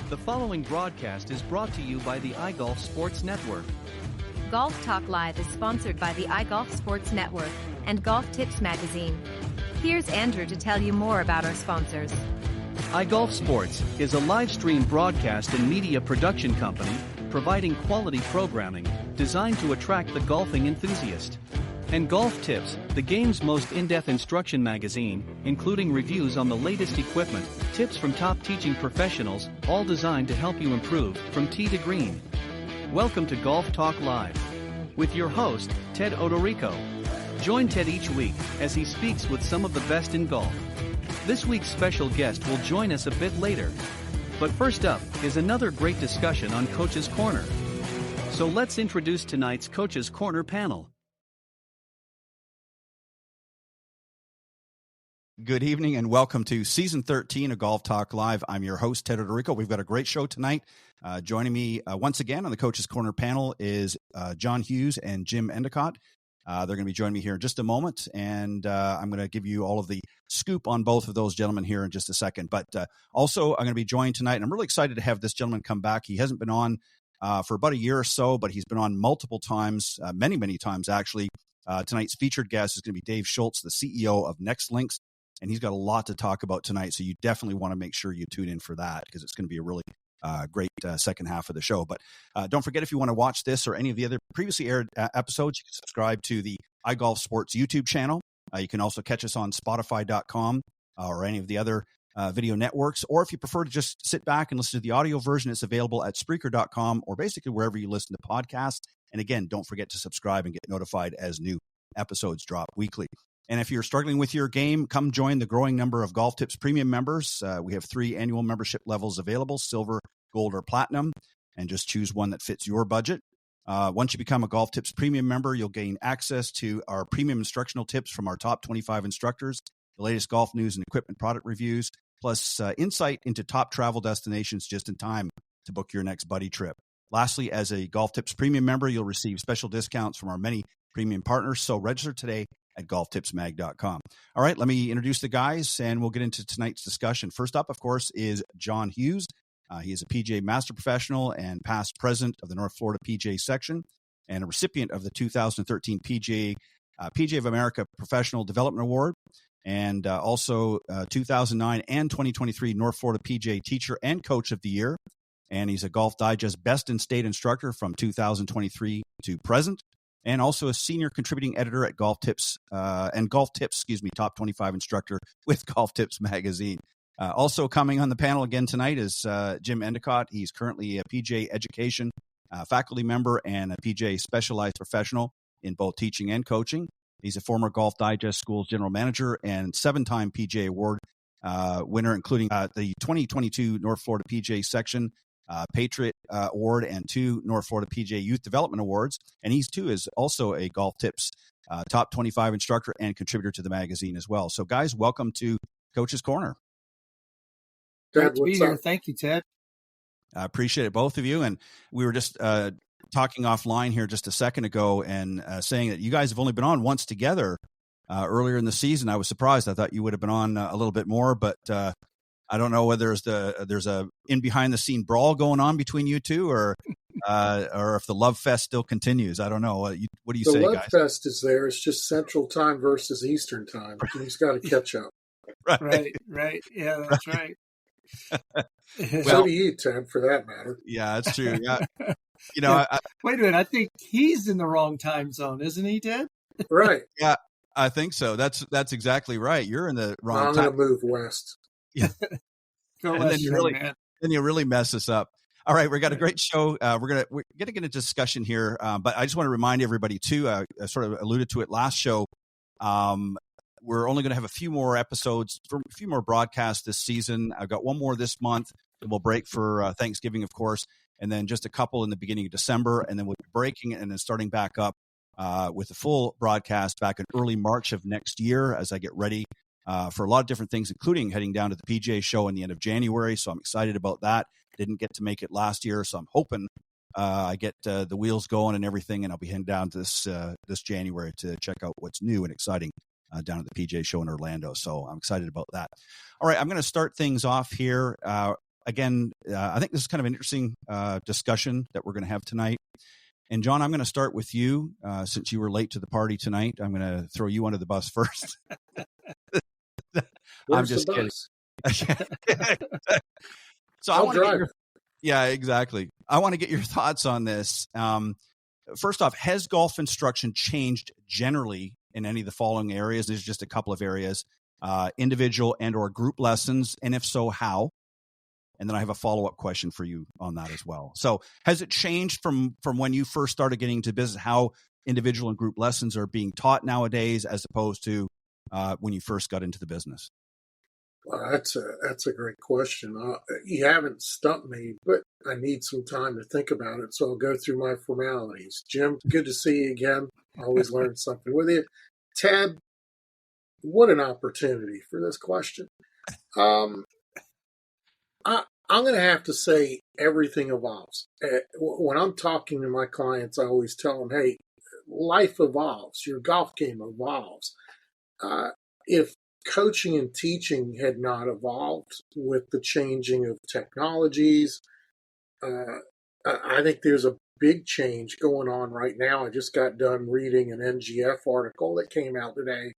The following broadcast is brought to you by the iGolf Sports Network. Golf Talk Live is sponsored by the iGolf Sports Network and Golf Tips Magazine. Here's Andrew to tell you more about our sponsors. iGolf Sports is a live stream broadcast and media production company providing quality programming designed to attract the golfing enthusiast. And Golf Tips, the game's most in-depth instruction magazine, including reviews on the latest equipment, tips from top teaching professionals, all designed to help you improve from tee to green. Welcome to Golf Talk Live with your host, Ted Odorico. Join Ted each week as he speaks with some of the best in golf. This week's special guest will join us a bit later. But first up is another great discussion on Coach's Corner. So let's introduce tonight's Coach's Corner panel. Good evening and welcome to Season 13 of Golf Talk Live. I'm your host, Ted Odorico. We've got a great show tonight. Joining me once again on the Coach's Corner panel is John Hughes and Jim Endicott. They're going to be joining me here in just a moment, and I'm going to give you all of the scoop on both of those gentlemen here in just a second. But also, I'm going to be joined tonight, and I'm really excited to have this gentleman come back. He hasn't been on for about a year or so, but he's been on multiple times, many times actually. Tonight's featured guest is going to be Dave Shultz, the CEO of NextLinks. And he's got a lot to talk about tonight, so you definitely want to make sure you tune in for that because it's going to be a really great second half of the show. But don't forget, if you want to watch this or any of the other previously aired episodes, you can subscribe to the iGolf Sports YouTube channel. You can also catch us on Spotify.com or any of the other video networks. Or if you prefer to just sit back and listen to the audio version, it's available at Spreaker.com or basically wherever you listen to podcasts. And again, don't forget to subscribe and get notified as new episodes drop weekly. And if you're struggling with your game, come join the growing number of Golf Tips Premium members. We have 3 annual membership levels available, silver, gold, or platinum, and just choose one that fits your budget. Once you become a Golf Tips Premium member, you'll gain access to our premium instructional tips from our top 25 instructors, the latest golf news and equipment product reviews, plus insight into top travel destinations just in time to book your next buddy trip. Lastly, as a Golf Tips Premium member, you'll receive special discounts from our many premium partners. So register today at golftipsmag.com. All right, let me introduce the guys and we'll get into tonight's discussion. First up, of course, is John Hughes. He is a PGA Master Professional and past president of the North Florida PGA section and a recipient of the 2013 PGA of America Professional Development Award and also 2009 and 2023 North Florida PGA Teacher and Coach of the Year. And he's a Golf Digest Best in State Instructor from 2023 to present. And also a senior contributing editor at Golf Tips top 25 instructor with Golf Tips Magazine. Also coming on the panel again tonight is Jim Endicott. He's currently a PGA Education faculty member and a PGA Specialized Professional in both teaching and coaching. He's a former Golf Digest School's general manager and 7-time PGA Award winner, including the 2022 North Florida PGA Section Patriot Award and 2 North Florida PGA Youth Development Awards. And he, too, is also a Golf Tips top 25 instructor and contributor to the magazine as well. So, guys, welcome to Coach's Corner. Great to be here. Thank you, Ted. I appreciate it, both of you. And we were just talking offline here just a second ago and saying that you guys have only been on once together earlier in the season. I was surprised. I thought you would have been on a little bit more, but I don't know whether there's a in behind the scene brawl going on between you two, or if the love fest still continues. I don't know. What do you say, guys? The love fest is there. It's just Central Time versus Eastern Time. He's got to catch up. Right. Yeah, that's right. Well, so do you, Ted, for that matter. Yeah, that's true. Yeah. You know, Wait a minute. I think he's in the wrong time zone, isn't he, Ted? Right. Yeah, I think so. That's exactly right. You're in the wrong time. I'm going to move west. Yeah. And then you really mess us up. All right, we got a great show. We're gonna get into discussion here, but I just want to remind everybody too. I sort of alluded to it last show. We're only going to have a few more episodes, a few more broadcasts this season. I've got one more this month, and we'll break for Thanksgiving, of course, and then just a couple in the beginning of December, and then we'll be breaking and then starting back up with a full broadcast back in early March of next year as I get ready for a lot of different things, including heading down to the PGA show in the end of January. So I'm excited about that. Didn't get to make it last year, so I'm hoping I get the wheels going and everything, and I'll be heading down to this January to check out what's new and exciting down at the PGA show in Orlando. So I'm excited about that. All right, I'm going to start things off here. again, I think this is kind of an interesting discussion that we're going to have tonight. And John, I'm going to start with you. Since you were late to the party tonight, I'm going to throw you under the bus first. I'm just kidding. So I want to get your, yeah, exactly. I want to get your thoughts on this. First off, has golf instruction changed generally in any of the following areas? There's just a couple of areas, individual and or group lessons. And if so, how? And then I have a follow-up question for you on that as well. So has it changed from when you first started getting into business, how individual and group lessons are being taught nowadays, as opposed to when you first got into the business? Well, that's a great question. You haven't stumped me, but I need some time to think about it, so I'll go through my formalities. Jim, good to see you again. Always learn something with you. Ted, what an opportunity for this question. I'm going to have to say everything evolves. When I'm talking to my clients, I always tell them, hey, life evolves. Your golf game evolves. If coaching and teaching had not evolved with the changing of technologies, I think there's a big change going on right now. I just got done reading an NGF article that came out today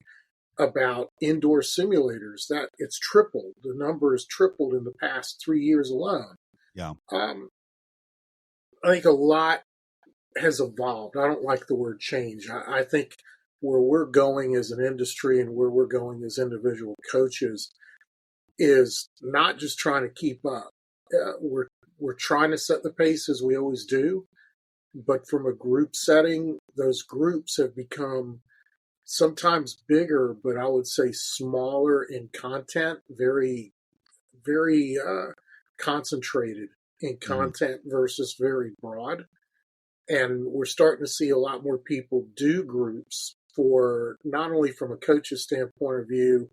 about indoor simulators, that it's tripled. The number has tripled in the past 3 years alone. Yeah. I think a lot has evolved. I don't like the word change. I think where we're going as an industry and where we're going as individual coaches is not just trying to keep up. We're trying to set the pace as we always do, but from a group setting, those groups have become sometimes bigger, but I would say smaller in content, very, very concentrated in content versus very broad. And we're starting to see a lot more people do groups for not only from a coach's standpoint of view,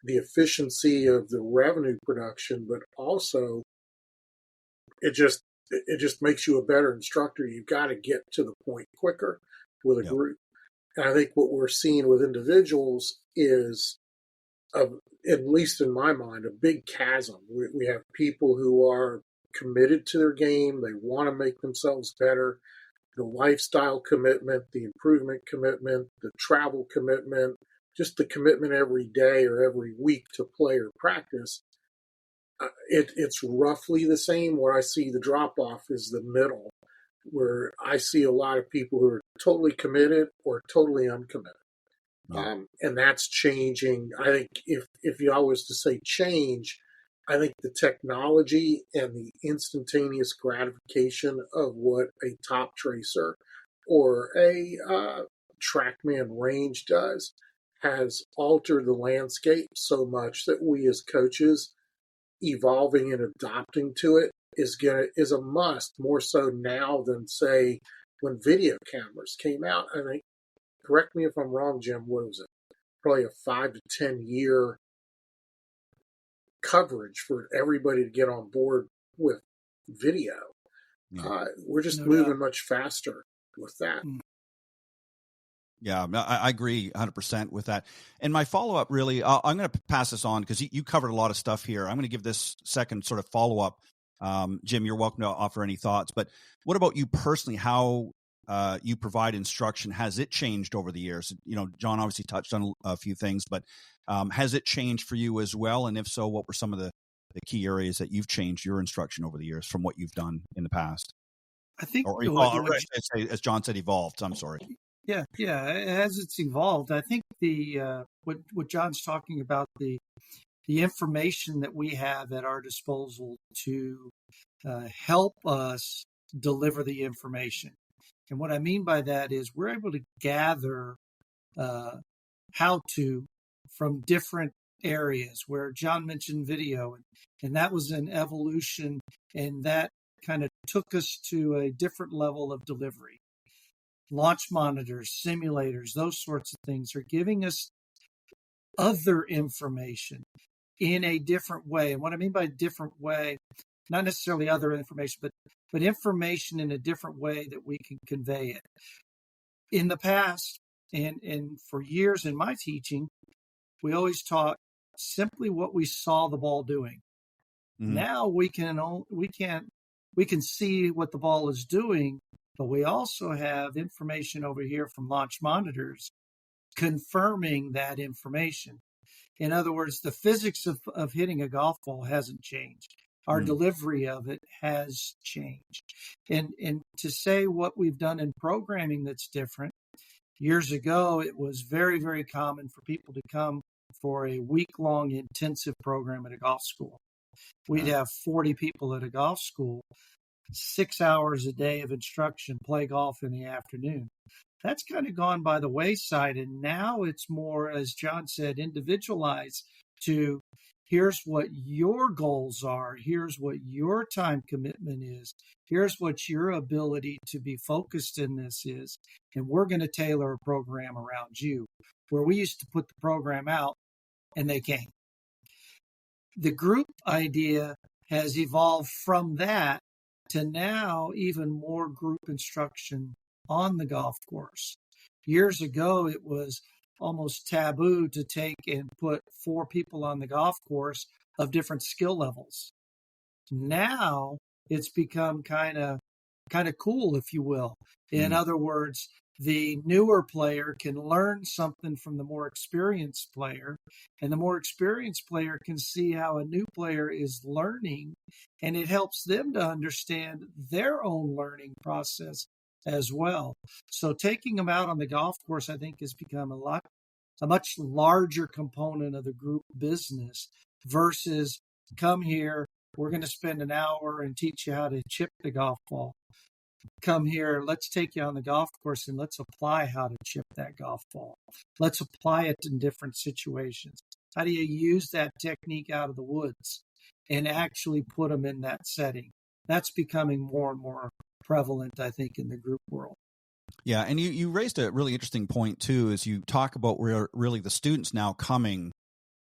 the efficiency of the revenue production, but also it just makes you a better instructor. You've got to get to the point quicker with a group. And I think what we're seeing with individuals is, at least in my mind, a big chasm. We have people who are committed to their game. They want to make themselves better. The lifestyle commitment, the improvement commitment, the travel commitment, just the commitment every day or every week to play or practice. It's roughly the same. Where I see the drop-off is the middle, where I see a lot of people who are totally committed or totally uncommitted. And that's changing. I think if I was to say change, I think the technology and the instantaneous gratification of what a top tracer or a TrackMan range does has altered the landscape so much that we as coaches evolving and adopting to it is a must, more so now than, say, when video cameras came out. I think, correct me if I'm wrong, Jim, what was it? Probably a 5 to 10 year coverage for everybody to get on board with video. We're just moving much faster with that. Yeah, I agree 100% with that. And my follow-up, really, I'm going to pass this on because you covered a lot of stuff here. I'm going to give this second sort of follow-up. Jim, you're welcome to offer any thoughts. But what about you personally? How you provide instruction? Has it changed over the years? You know, John obviously touched on a few things, but has it changed for you as well? And if so, what were some of the key areas that you've changed your instruction over the years from what you've done in the past? I think, as John said, evolved. I'm sorry. Yeah. As it's evolved, I think what John's talking about, the information that we have at our disposal to help us deliver the information. And what I mean by that is we're able to gather how to from different areas, where John mentioned video, and that was an evolution, and that kind of took us to a different level of delivery. Launch monitors, simulators, those sorts of things are giving us other information in a different way. And what I mean by different way, not necessarily other information, but information in a different way that we can convey it. In the past, and for years in my teaching, we always taught simply what we saw the ball doing. Now we can see what the ball is doing, but we also have information over here from launch monitors confirming that information. In other words, the physics of hitting a golf ball hasn't changed. Our delivery of it has changed. And to say what we've done in programming that's different, years ago, it was very, very common for people to come for a week-long intensive program at a golf school. We'd have 40 people at a golf school, 6 hours a day of instruction, play golf in the afternoon. That's kind of gone by the wayside. And now it's more, as John said, individualized to here's what your goals are. Here's what your time commitment is. Here's what your ability to be focused in this is. And we're going to tailor a program around you. Where we used to put the program out and they came. The group idea has evolved from that to now even more group instruction on the golf course. Years ago, it was almost taboo to take and put 4 people on the golf course of different skill levels. Now it's become kind of cool, if you will. In other words, the newer player can learn something from the more experienced player, and the more experienced player can see how a new player is learning, and it helps them to understand their own learning process as well. So taking them out on the golf course, I think, has become a much larger component of the group business versus come here, we're going to spend an hour and teach you how to chip the golf ball. Come here, let's take you on the golf course and let's apply how to chip that golf ball. Let's apply it in different situations. How do you use that technique out of the woods and actually put them in that setting? That's becoming more and more prevalent, I think, in the group world. Yeah, and you raised a really interesting point, too, as you talk about where really the students now coming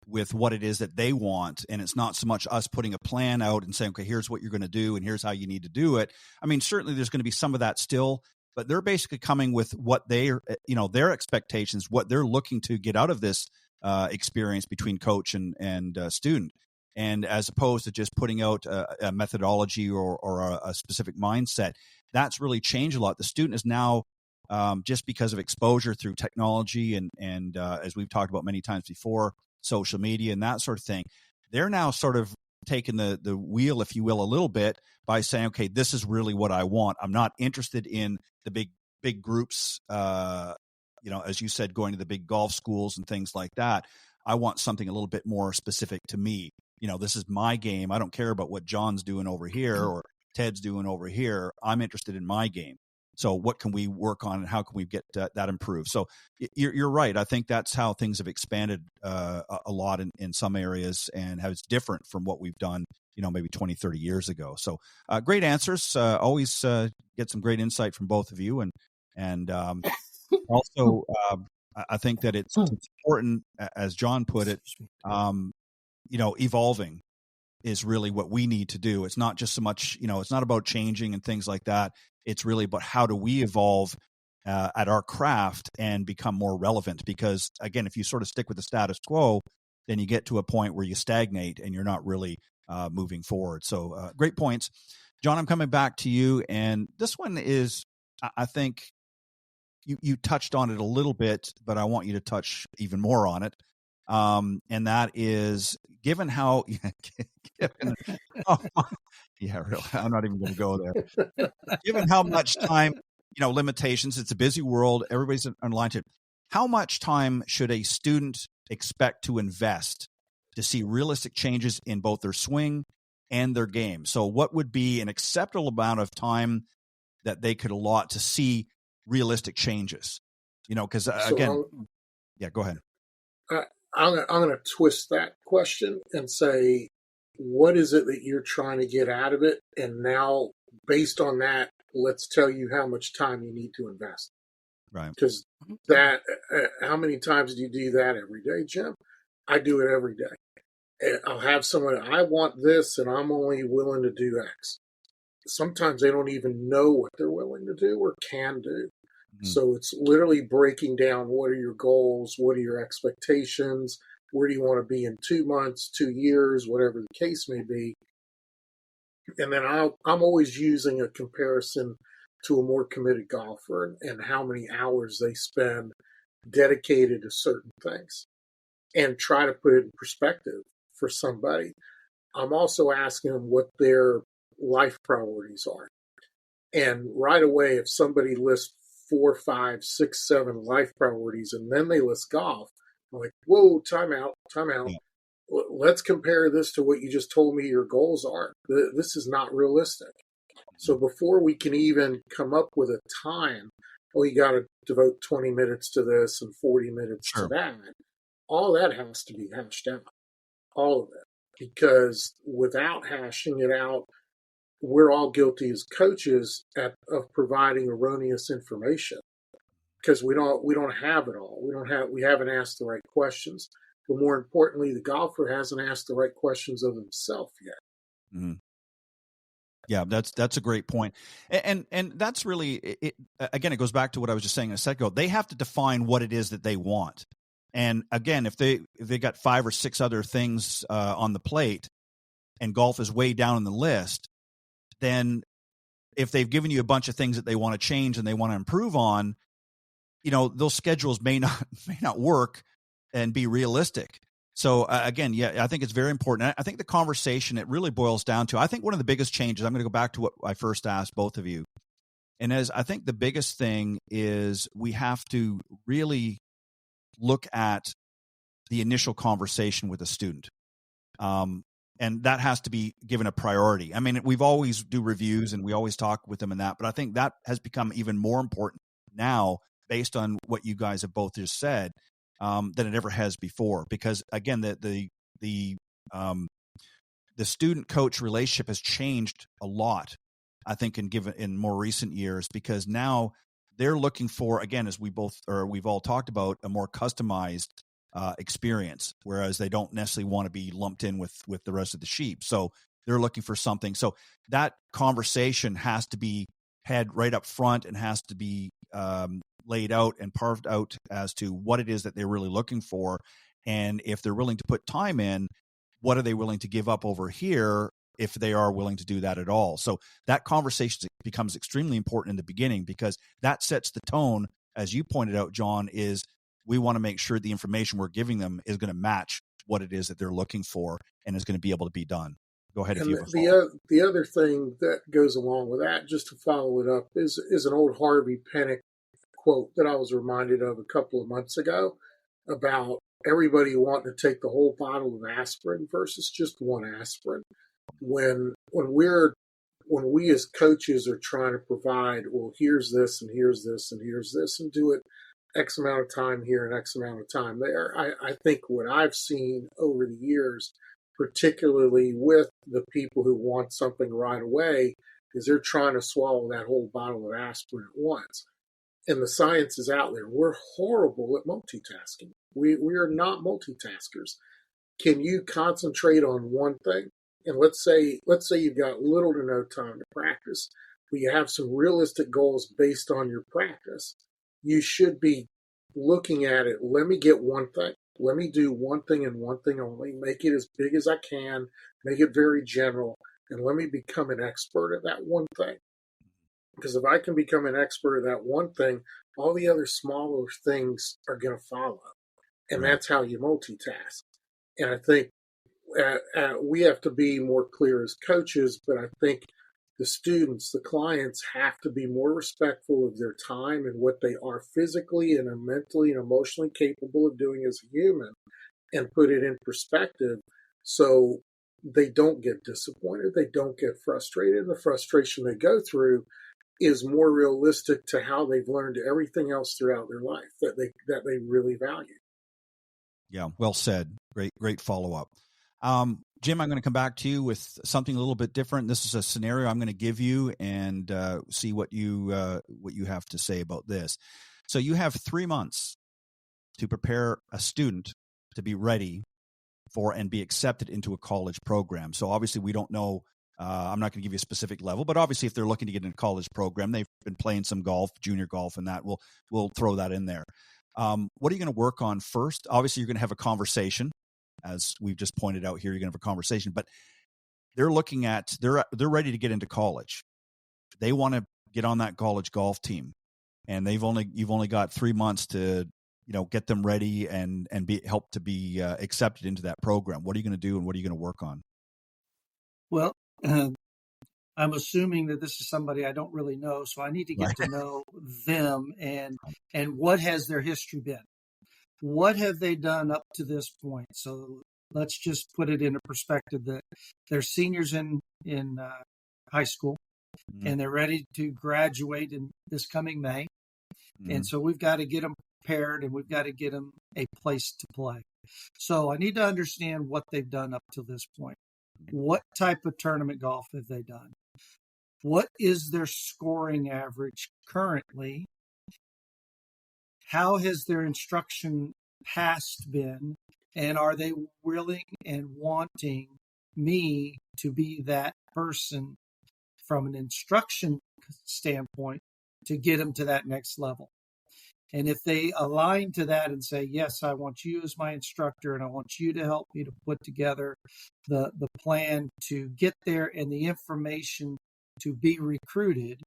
with what it is that they want, and it's not so much us putting a plan out and saying, okay, here's what you're going to do, and here's how you need to do it. I mean, certainly there's going to be some of that still, but they're basically coming with what their expectations, what they're looking to get out of this experience between coach and student. And as opposed to just putting out a methodology or a specific mindset, that's really changed a lot. The student is now, just because of exposure through technology and as we've talked about many times before, social media and that sort of thing, they're now sort of taking the wheel, if you will, a little bit by saying, okay, this is really what I want. I'm not interested in the big groups, as you said, going to the big golf schools and things like that. I want something a little bit more specific to me. This is my game. I don't care about what John's doing over here or Ted's doing over here. I'm interested in my game. So what can we work on and how can we get that improved? So you're right. I think that's how things have expanded a lot in some areas and how it's different from what we've done, maybe 20, 30 years ago. So great answers. Always get some great insight from both of you. And also, I think that it's important, as John put it, evolving is really what we need to do. It's not just so much, it's not about changing and things like that. It's really about how do we evolve at our craft and become more relevant? Because again, if you sort of stick with the status quo, then you get to a point where you stagnate and you're not really moving forward. So great points. John, I'm coming back to you. And this one is, I think you touched on it a little bit, but I want you to touch even more on it. And that is given how, really, I'm not even going to go there. Given how much time, limitations, it's a busy world, everybody's online to, how much time should a student expect to invest to see realistic changes in both their swing and their game? So what would be an acceptable amount of time that they could allot to see realistic changes? Because again, go ahead. I'm going to twist that question and say, what is it that you're trying to get out of it? And now, based on that, let's tell you how much time you need to invest. Right. Because how many times do you do that every day, Jim? I do it every day. I'll have someone, I want this, and I'm only willing to do X. Sometimes they don't even know what they're willing to do or can do. So it's literally breaking down, what are your goals? What are your expectations? Where do you want to be in 2 months, 2 years, whatever the case may be? And then I'm always using a comparison to a more committed golfer and how many hours they spend dedicated to certain things and try to put it in perspective for somebody. I'm also asking them what their life priorities are. And right away, if somebody lists 4, 5, 6, 7 life priorities and then they list golf, I'm like, whoa, time out. Yeah. Let's compare this to what you just told me your goals are. This is not realistic. So before we can even come up with a time, you got to devote 20 minutes to this and 40 minutes to that. All that has to be hashed out, all of it. Because without hashing it out, we're all guilty as coaches of providing erroneous information because we don't have it all. We haven't asked the right questions. But more importantly, the golfer hasn't asked the right questions of himself yet. Mm-hmm. Yeah, that's a great point. And that's really, it goes back to what I was just saying a second ago. They have to define what it is that they want. And again, if they got 5 or 6 other things on the plate and golf is way down on the list, then if they've given you a bunch of things that they want to change and they want to improve on, those schedules may not work and be realistic. So again, yeah, I think it's very important. I think the conversation, it really boils down to, I think one of the biggest changes, I'm going to go back to what I first asked both of you. And I think the biggest thing is we have to really look at the initial conversation with a student. And that has to be given a priority. I mean, we've always do reviews and we always talk with them and that, but I think that has become even more important now based on what you guys have both just said, than it ever has before. Because again, the student coach relationship has changed a lot, I think, in more recent years, because now they're looking for, again, as we've all talked about, a more customized experience, whereas they don't necessarily want to be lumped in with the rest of the sheep. So they're looking for something. So that conversation has to be had right up front and has to be laid out and carved out as to what it is that they're really looking for. And if they're willing to put time in, what are they willing to give up over here if they are willing to do that at all? So that conversation becomes extremely important in the beginning, because that sets the tone, as you pointed out, John, is we want to make sure the information we're giving them is going to match what it is that they're looking for and is going to be able to be done. Go ahead. And the other thing that goes along with that, just to follow it up, is an old Harvey Penick quote that I was reminded of a couple of months ago about everybody wanting to take the whole bottle of aspirin versus just one aspirin. When we as coaches are trying to provide, well, here's this and here's this and here's this, and do it X amount of time here and X amount of time there. I think what I've seen over the years, particularly with the people who want something right away, is they're trying to swallow that whole bottle of aspirin at once. And the science is out there. We're horrible at multitasking. We are not multitaskers. Can you concentrate on one thing? And let's say you've got little to no time to practice, but you have some realistic goals based on your practice. You should be looking at it. Let me get one thing. Let me do one thing and one thing only. Make it as big as I can. Make it very general. And let me become an expert at that one thing. Because if I can become an expert at that one thing, all the other smaller things are going to follow. And that's how you multitask. And I think we have to be more clear as coaches, but I think the students, the clients, have to be more respectful of their time and what they are physically and mentally and emotionally capable of doing as a human, and put it in perspective so they don't get disappointed, they don't get frustrated. The frustration they go through is more realistic to how they've learned everything else throughout their life that they really value. Yeah, well said. Great follow-up. Jim, I'm going to come back to you with something a little bit different. This is a scenario I'm going to give you and see what you have to say about this. So you have 3 months to prepare a student to be ready for and be accepted into a college program. So obviously we don't know. I'm not going to give you a specific level, but obviously if they're looking to get into a college program, they've been playing some golf, junior golf, and that we'll throw that in there. What are you going to work on first? Obviously, you're going to have a conversation. As we've just pointed out here, you're going to have a conversation. But they're looking at, they're ready to get into college. They want to get on that college golf team, and you've only got 3 months to, get them ready and help to be accepted into that program. What are you going to do, and what are you going to work on? Well, I'm assuming that this is somebody I don't really know, so I need to get to know them and what has their history been? What have they done up to this point? So let's just put it into perspective that they're seniors in high school, and they're ready to graduate in this coming May. And so we've got to get them prepared, and we've got to get them a place to play. So I need to understand what they've done up to this point. What type of tournament golf have they done? What is their scoring average currently? How has their instruction past been? And are they willing and wanting me to be that person from an instruction standpoint to get them to that next level? And if they align to that and say, yes, I want you as my instructor, and I want you to help me to put together the plan to get there and the information to be recruited,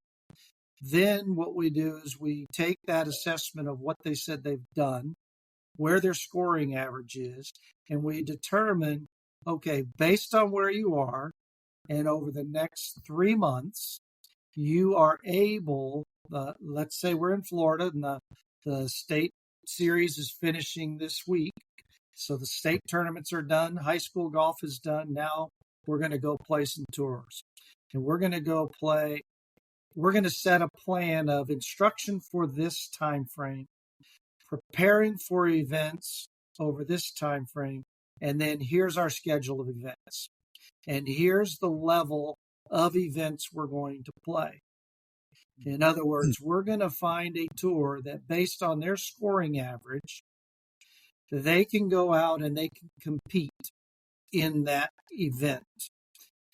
then what we do is we take that assessment of what they said they've done, where their scoring average is, and we determine, okay, based on where you are, and over the next 3 months, you are able, let's say we're in Florida, and the state series is finishing this week. So the state tournaments are done. High school golf is done. Now we're going to go play some tours. And we're going to go play. We're going to set a plan of instruction for this time frame, preparing for events over this time frame, and then here's our schedule of events. And here's the level of events we're going to play. In other words, we're going to find a tour that, based on their scoring average, they can go out and they can compete in that event.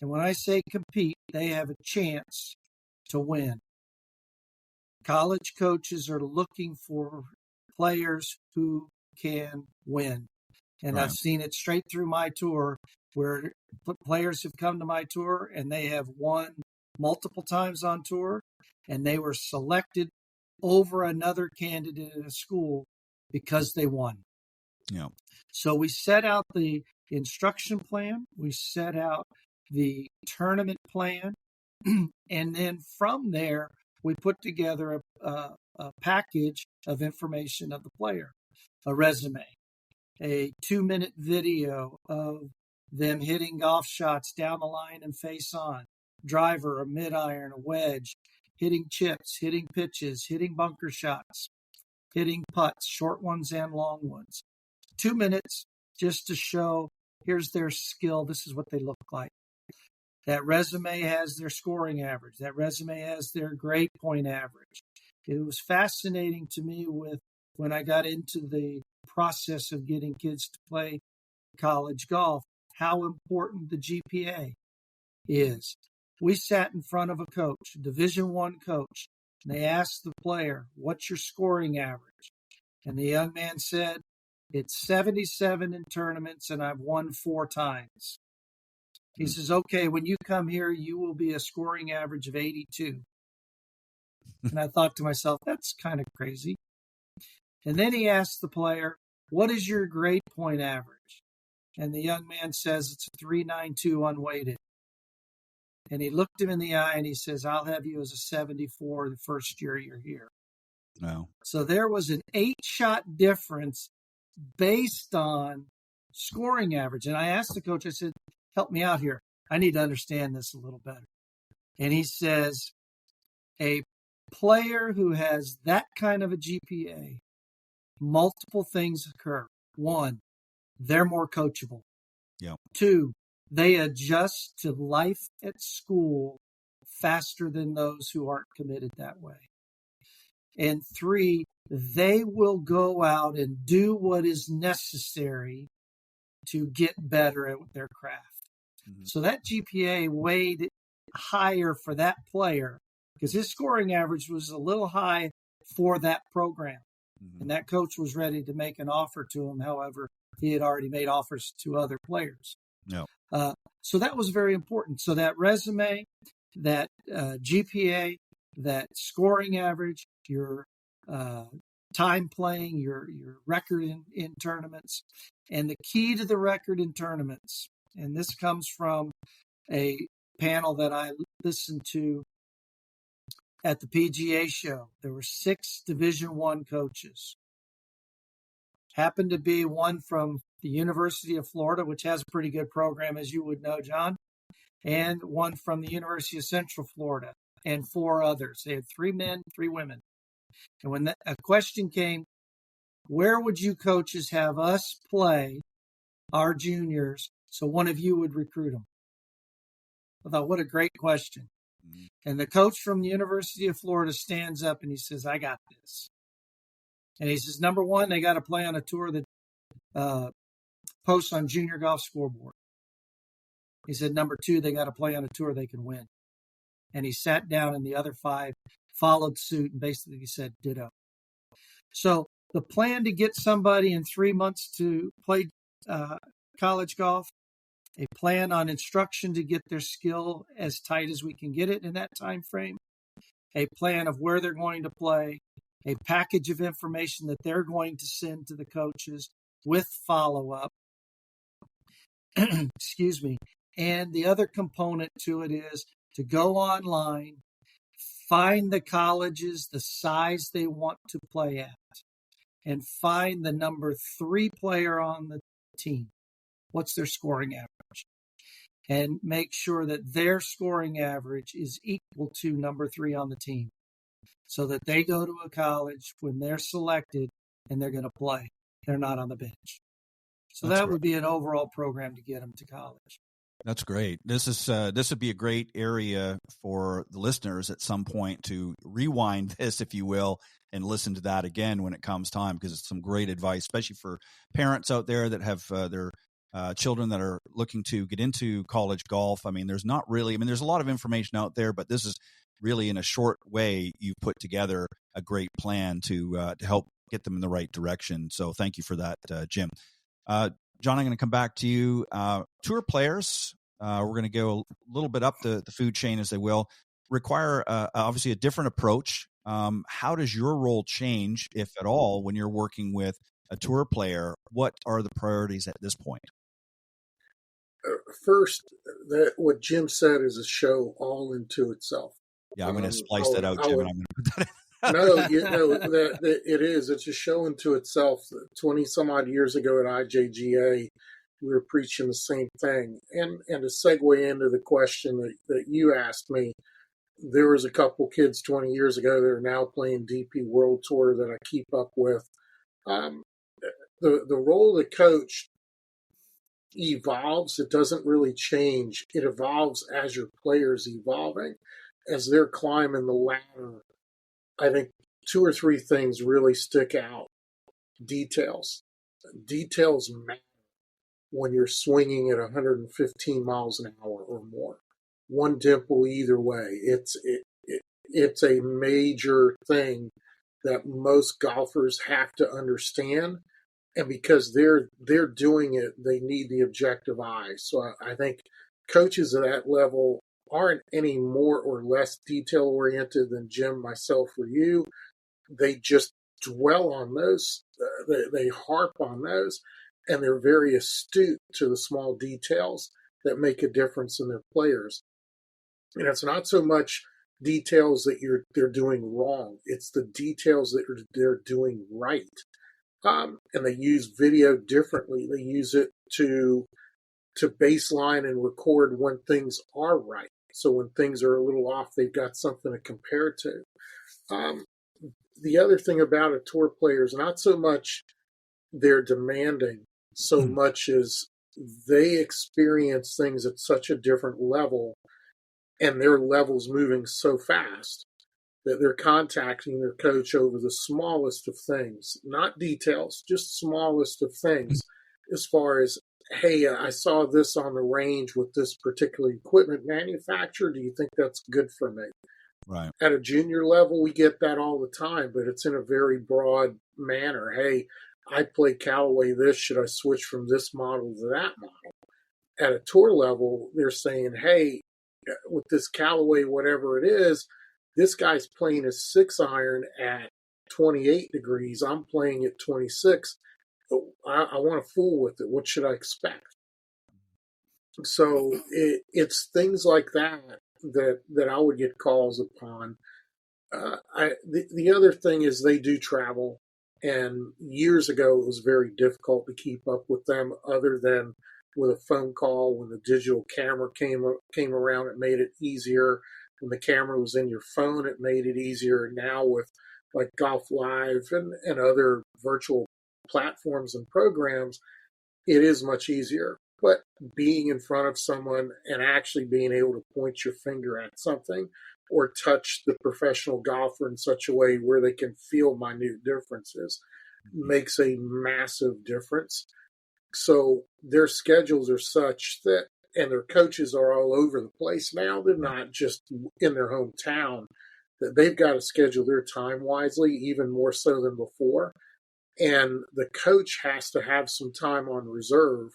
And when I say compete, they have a chance to win. College coaches are looking for players who can win. And I've seen it straight through my tour, where players have come to my tour and they have won multiple times on tour, and they were selected over another candidate in a school because they won. Yeah. So we set out the instruction plan, we set out the tournament plan, and then from there, we put together a package of information of the player, a resume, a 2-minute video of them hitting golf shots down the line and face on, driver, a mid-iron, a wedge, hitting chips, hitting pitches, hitting bunker shots, hitting putts, short ones and long ones. 2 minutes just to show, here's their skill, this is what they look like. That resume has their scoring average. That resume has their grade point average. It was fascinating to me when I got into the process of getting kids to play college golf, how important the GPA is. We sat in front of a coach, a Division I coach, and they asked the player, what's your scoring average? And the young man said, it's 77 in tournaments, and I've won 4 times. He says, okay, when you come here, you will be a scoring average of 82. And I thought to myself, that's kind of crazy. And then he asked the player, what is your grade point average? And the young man says, it's a 392 unweighted. And he looked him in the eye and he says, I'll have you as a 74 the first year you're here. Wow. So there was an 8-shot difference based on scoring average. And I asked the coach, I said, help me out here. I need to understand this a little better. And he says, a player who has that kind of a GPA, multiple things occur. 1, they're more coachable. Yeah. 2, they adjust to life at school faster than those who aren't committed that way. And 3, they will go out and do what is necessary to get better at their craft. Mm-hmm. So that GPA weighed higher for that player because his scoring average was a little high for that program. Mm-hmm. And that coach was ready to make an offer to him. However, he had already made offers to other players. No. So that was very important. So that resume, that GPA, that scoring average, your time playing, your record in tournaments, and the key to the record in tournaments. And this comes from a panel that I listened to at the PGA show. There were 6 Division I coaches. Happened to be one from the University of Florida, which has a pretty good program, as you would know, John, and one from the University of Central Florida, and 4 others. They had 3 men, 3 women. And when a question came, where would you coaches have us play our juniors so one of you would recruit them? I thought, what a great question. And the coach from the University of Florida stands up and he says, I got this. And he says, number 1, they got to play on a tour that posts on Junior Golf Scoreboard. He said, number 2, they got to play on a tour they can win. And he sat down and the other 5 followed suit and basically said ditto. So the plan to get somebody in 3 months to play college golf, a plan on instruction to get their skill as tight as we can get it in that time frame, a plan of where they're going to play, a package of information that they're going to send to the coaches with follow-up. Excuse me. And the other component to it is to go online, find the colleges, the size they want to play at, and find the number 3 player on the team. What's their scoring average? And make sure that their scoring average is equal to number 3 on the team so that they go to a college when they're selected and they're going to play. They're not on the bench. So that would be an overall program to get them to college. That's great. This would be a great area for the listeners at some point to rewind this, if you will, and listen to that again when it comes time, because it's some great advice, especially for parents out there that have their children that are looking to get into college golf. I mean, there's a lot of information out there, but this is really in a short way you've put together a great plan to help get them in the right direction. So thank you for that, Jim. John, I'm going to come back to you. Tour players, we're going to go a little bit up the food chain, as they will, require obviously a different approach. How does your role change, if at all, when you're working with a tour player? What are the priorities at this point? First, what Jim said is a show all into itself. Yeah, I'm going to splice that out, Jim, and I'm going to put that in. It is. It's a show unto itself. 20 some odd years ago at IJGA, we were preaching the same thing. And to segue into the question that you asked me, there was a couple kids 20 years ago that are now playing DP World Tour that I keep up with. The role of the coach evolves. It doesn't really change. It evolves as your player's evolving, as they're climbing the ladder. I think 2 or 3 things really stick out. Details. Details matter when you're swinging at 115 miles an hour or more. One dimple either way. It's a major thing that most golfers have to understand. And because they're doing it, they need the objective eye. So I think coaches at that level aren't any more or less detail-oriented than Jim, myself, or you. They just dwell on those. They harp on those, and they're very astute to the small details that make a difference in their players. And it's not so much details that they're doing wrong. It's the details that they're doing right. And they use video differently. They use it to baseline and record when things are right. So when things are a little off, they've got something to compare to. The other thing about a tour player is not so much they're demanding, so much as they experience things at such a different level, and their level's moving so fast that they're contacting their coach over the smallest of things, not details, just smallest of things, as far as, hey, I saw this on the range with this particular equipment manufacturer. Do you think that's good for me? Right. At a junior level, we get that all the time, but it's in a very broad manner. Hey, I play Callaway this. Should I switch from this model to that model? at a tour level, they're saying, hey, with this Callaway, whatever it is, this guy's playing a 6-iron at 28 degrees. I'm playing at 26. I want to fool with it. What should I expect? So it's things like that I would get calls upon. The other thing is they do travel, and years ago it was very difficult to keep up with them. Other than with a phone call, when the digital camera came around, it made it easier. When the camera was in your phone, it made it easier. Now with like Golf Live and other virtual platforms and programs, it is much easier. But being in front of someone and actually being able to point your finger at something or touch the professional golfer in such a way where they can feel minute differences makes a massive difference. So their schedules are such that, and their coaches are all over the place now. They're not just in their hometown, that they've got to schedule their time wisely, even more so than before. And the coach has to have some time on reserve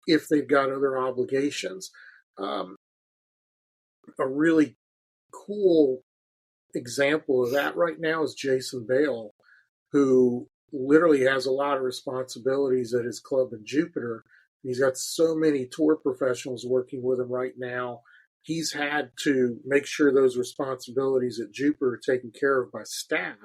if they've got other obligations. A really cool example of that right now is Jason Bale, who literally has a lot of responsibilities at his club in Jupiter. He's got so many tour professionals working with him right now. He's had to make sure those responsibilities at Jupiter are taken care of by staff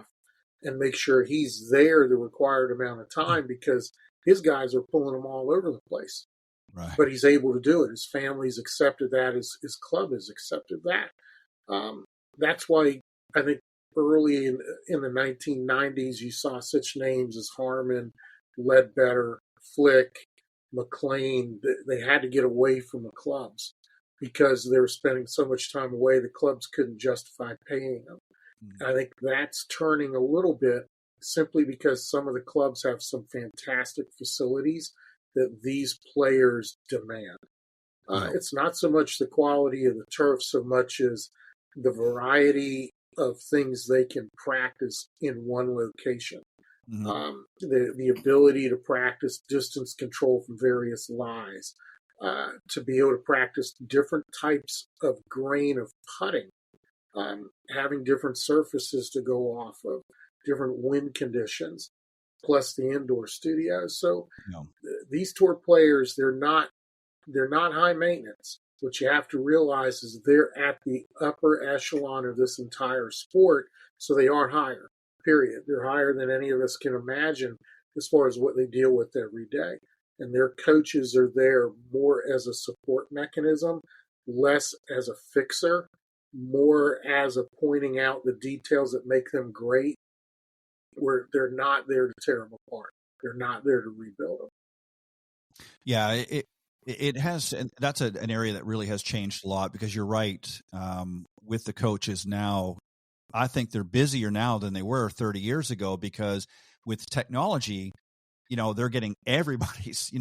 and make sure he's there the required amount of time because his guys are pulling him all over the place. Right. But he's able to do it. His family's accepted that. His club has accepted that. That's why I think early in the 1990s, you saw such names as Harmon, Ledbetter, Flick, McLean. They had to get away from the clubs because they were spending so much time away. The clubs couldn't justify paying them. Mm-hmm. I think that's turning a little bit simply because some of the clubs have some fantastic facilities that these players demand. It's not so much the quality of the turf so much as the variety of things they can practice in one location. Mm-hmm. The ability to practice distance control from various lies, to be able to practice different types of grain of putting, having different surfaces to go off of, different wind conditions, plus the indoor studios. So these tour players, they're not high maintenance. What you have to realize is they're at the upper echelon of this entire sport, so they are higher, period. They're higher than any of us can imagine as far as what they deal with every day. And their coaches are there more as a support mechanism, less as a fixer, more as a pointing out the details that make them great, where they're not there to tear them apart. They're not there to rebuild them. Yeah, it has, and that's an area that really has changed a lot because you're right. With the coaches now, I think they're busier now than they were 30 years ago because with technology, they're getting everybody's,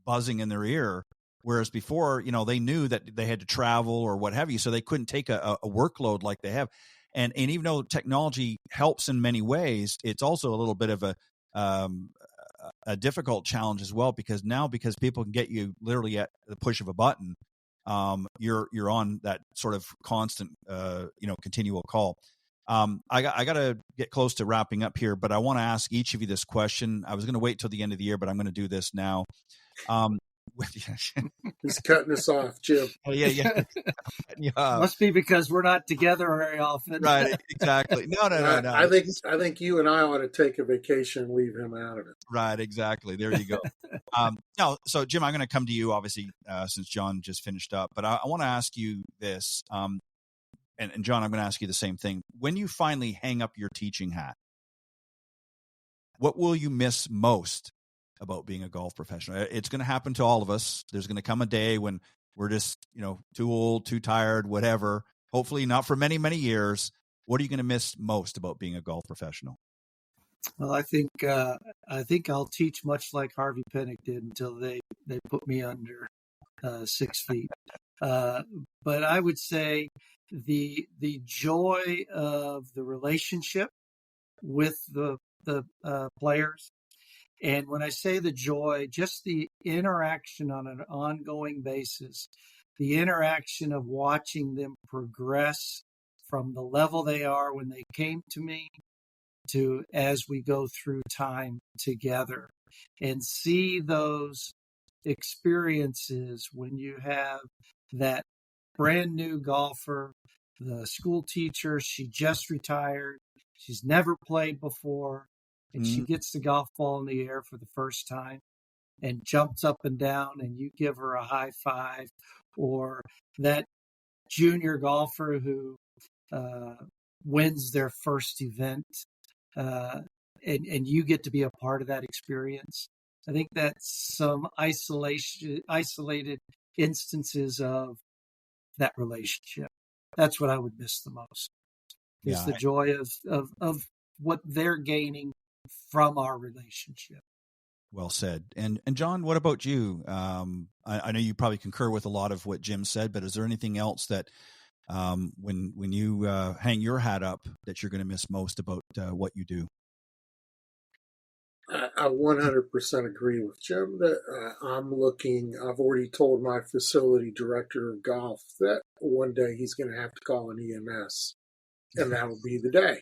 buzzing in their ear. Whereas before, they knew that they had to travel or what have you, so they couldn't take a workload like they have. And even though technology helps in many ways, it's also a little bit of a difficult challenge as well because people can get you literally at the push of a button. You're on that sort of constant, continual call. I got to get close to wrapping up here, but I want to ask each of you this question. I was going to wait till the end of the year, but I'm going to do this now. He's cutting us off, Jim. Oh, yeah. Must be because we're not together very often. Right, exactly. No. I think you and I ought to take a vacation and leave him out of it. Right, exactly. There you go. So Jim, I'm going to come to you, obviously, since John just finished up. But I want to ask you this, and John, I'm going to ask you the same thing. When you finally hang up your teaching hat, what will you miss most about being a golf professional? It's going to happen to all of us. There's going to come a day when we're just, too old, too tired, whatever. Hopefully not for many, many years. What are you going to miss most about being a golf professional? Well, I think I'll teach much like Harvey Penick did until they put me under 6 feet. But I would say the joy of the relationship with the players And when I say the joy, just the interaction on an ongoing basis, the interaction of watching them progress from the level they are when they came to me to as we go through time together, and see those experiences when you have that brand new golfer, the school teacher, she just retired, she's never played before, and she gets the golf ball in the air for the first time and jumps up and down, and you give her a high five, or that junior golfer who wins their first event, and you get to be a part of that experience. I think that's some isolated instances of that relationship. That's what I would miss the most, is the joy of what they're gaining from our relationship. Well said. And John, what about you? I know you probably concur with a lot of what Jim said, but is there anything else that when you hang your hat up that you're going to miss most about what you do? I 100% agree with Jim that I've already told my facility director of golf that one day he's going to have to call an EMS, and that'll be the day.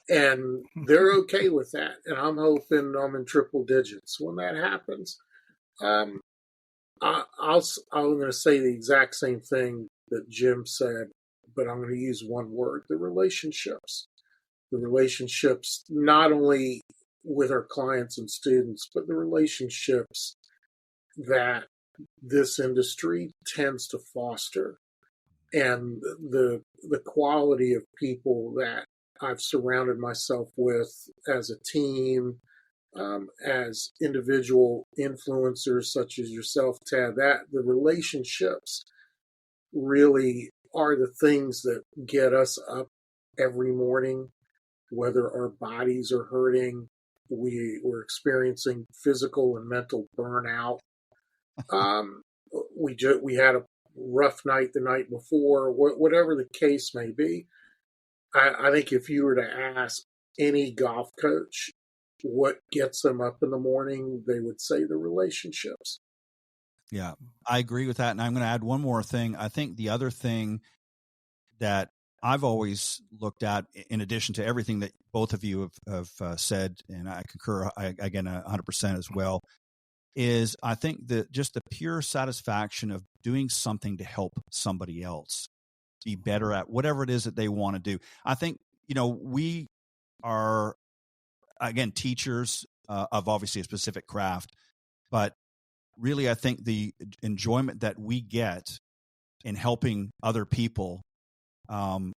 And they're okay with that. And I'm hoping I'm in triple digits when that happens. I'm going to say the exact same thing that Jim said, but I'm going to use one word: the relationships. The relationships, not only with our clients and students, but the relationships that this industry tends to foster, and the quality of people that I've surrounded myself with as a team, as individual influencers such as yourself, Ted. That the relationships really are the things that get us up every morning, whether our bodies are hurting, we're experiencing physical and mental burnout. We had a rough night the night before, whatever the case may be. I think if you were to ask any golf coach what gets them up in the morning, they would say the relationships. Yeah, I agree with that. And I'm going to add one more thing. I think the other thing that I've always looked at, in addition to everything that both of you have said, and I concur again 100% as well, is I think that just the pure satisfaction of doing something to help somebody else be better at whatever it is that they want to do. I think, we are, again, teachers of obviously a specific craft, but really I think the enjoyment that we get in helping other people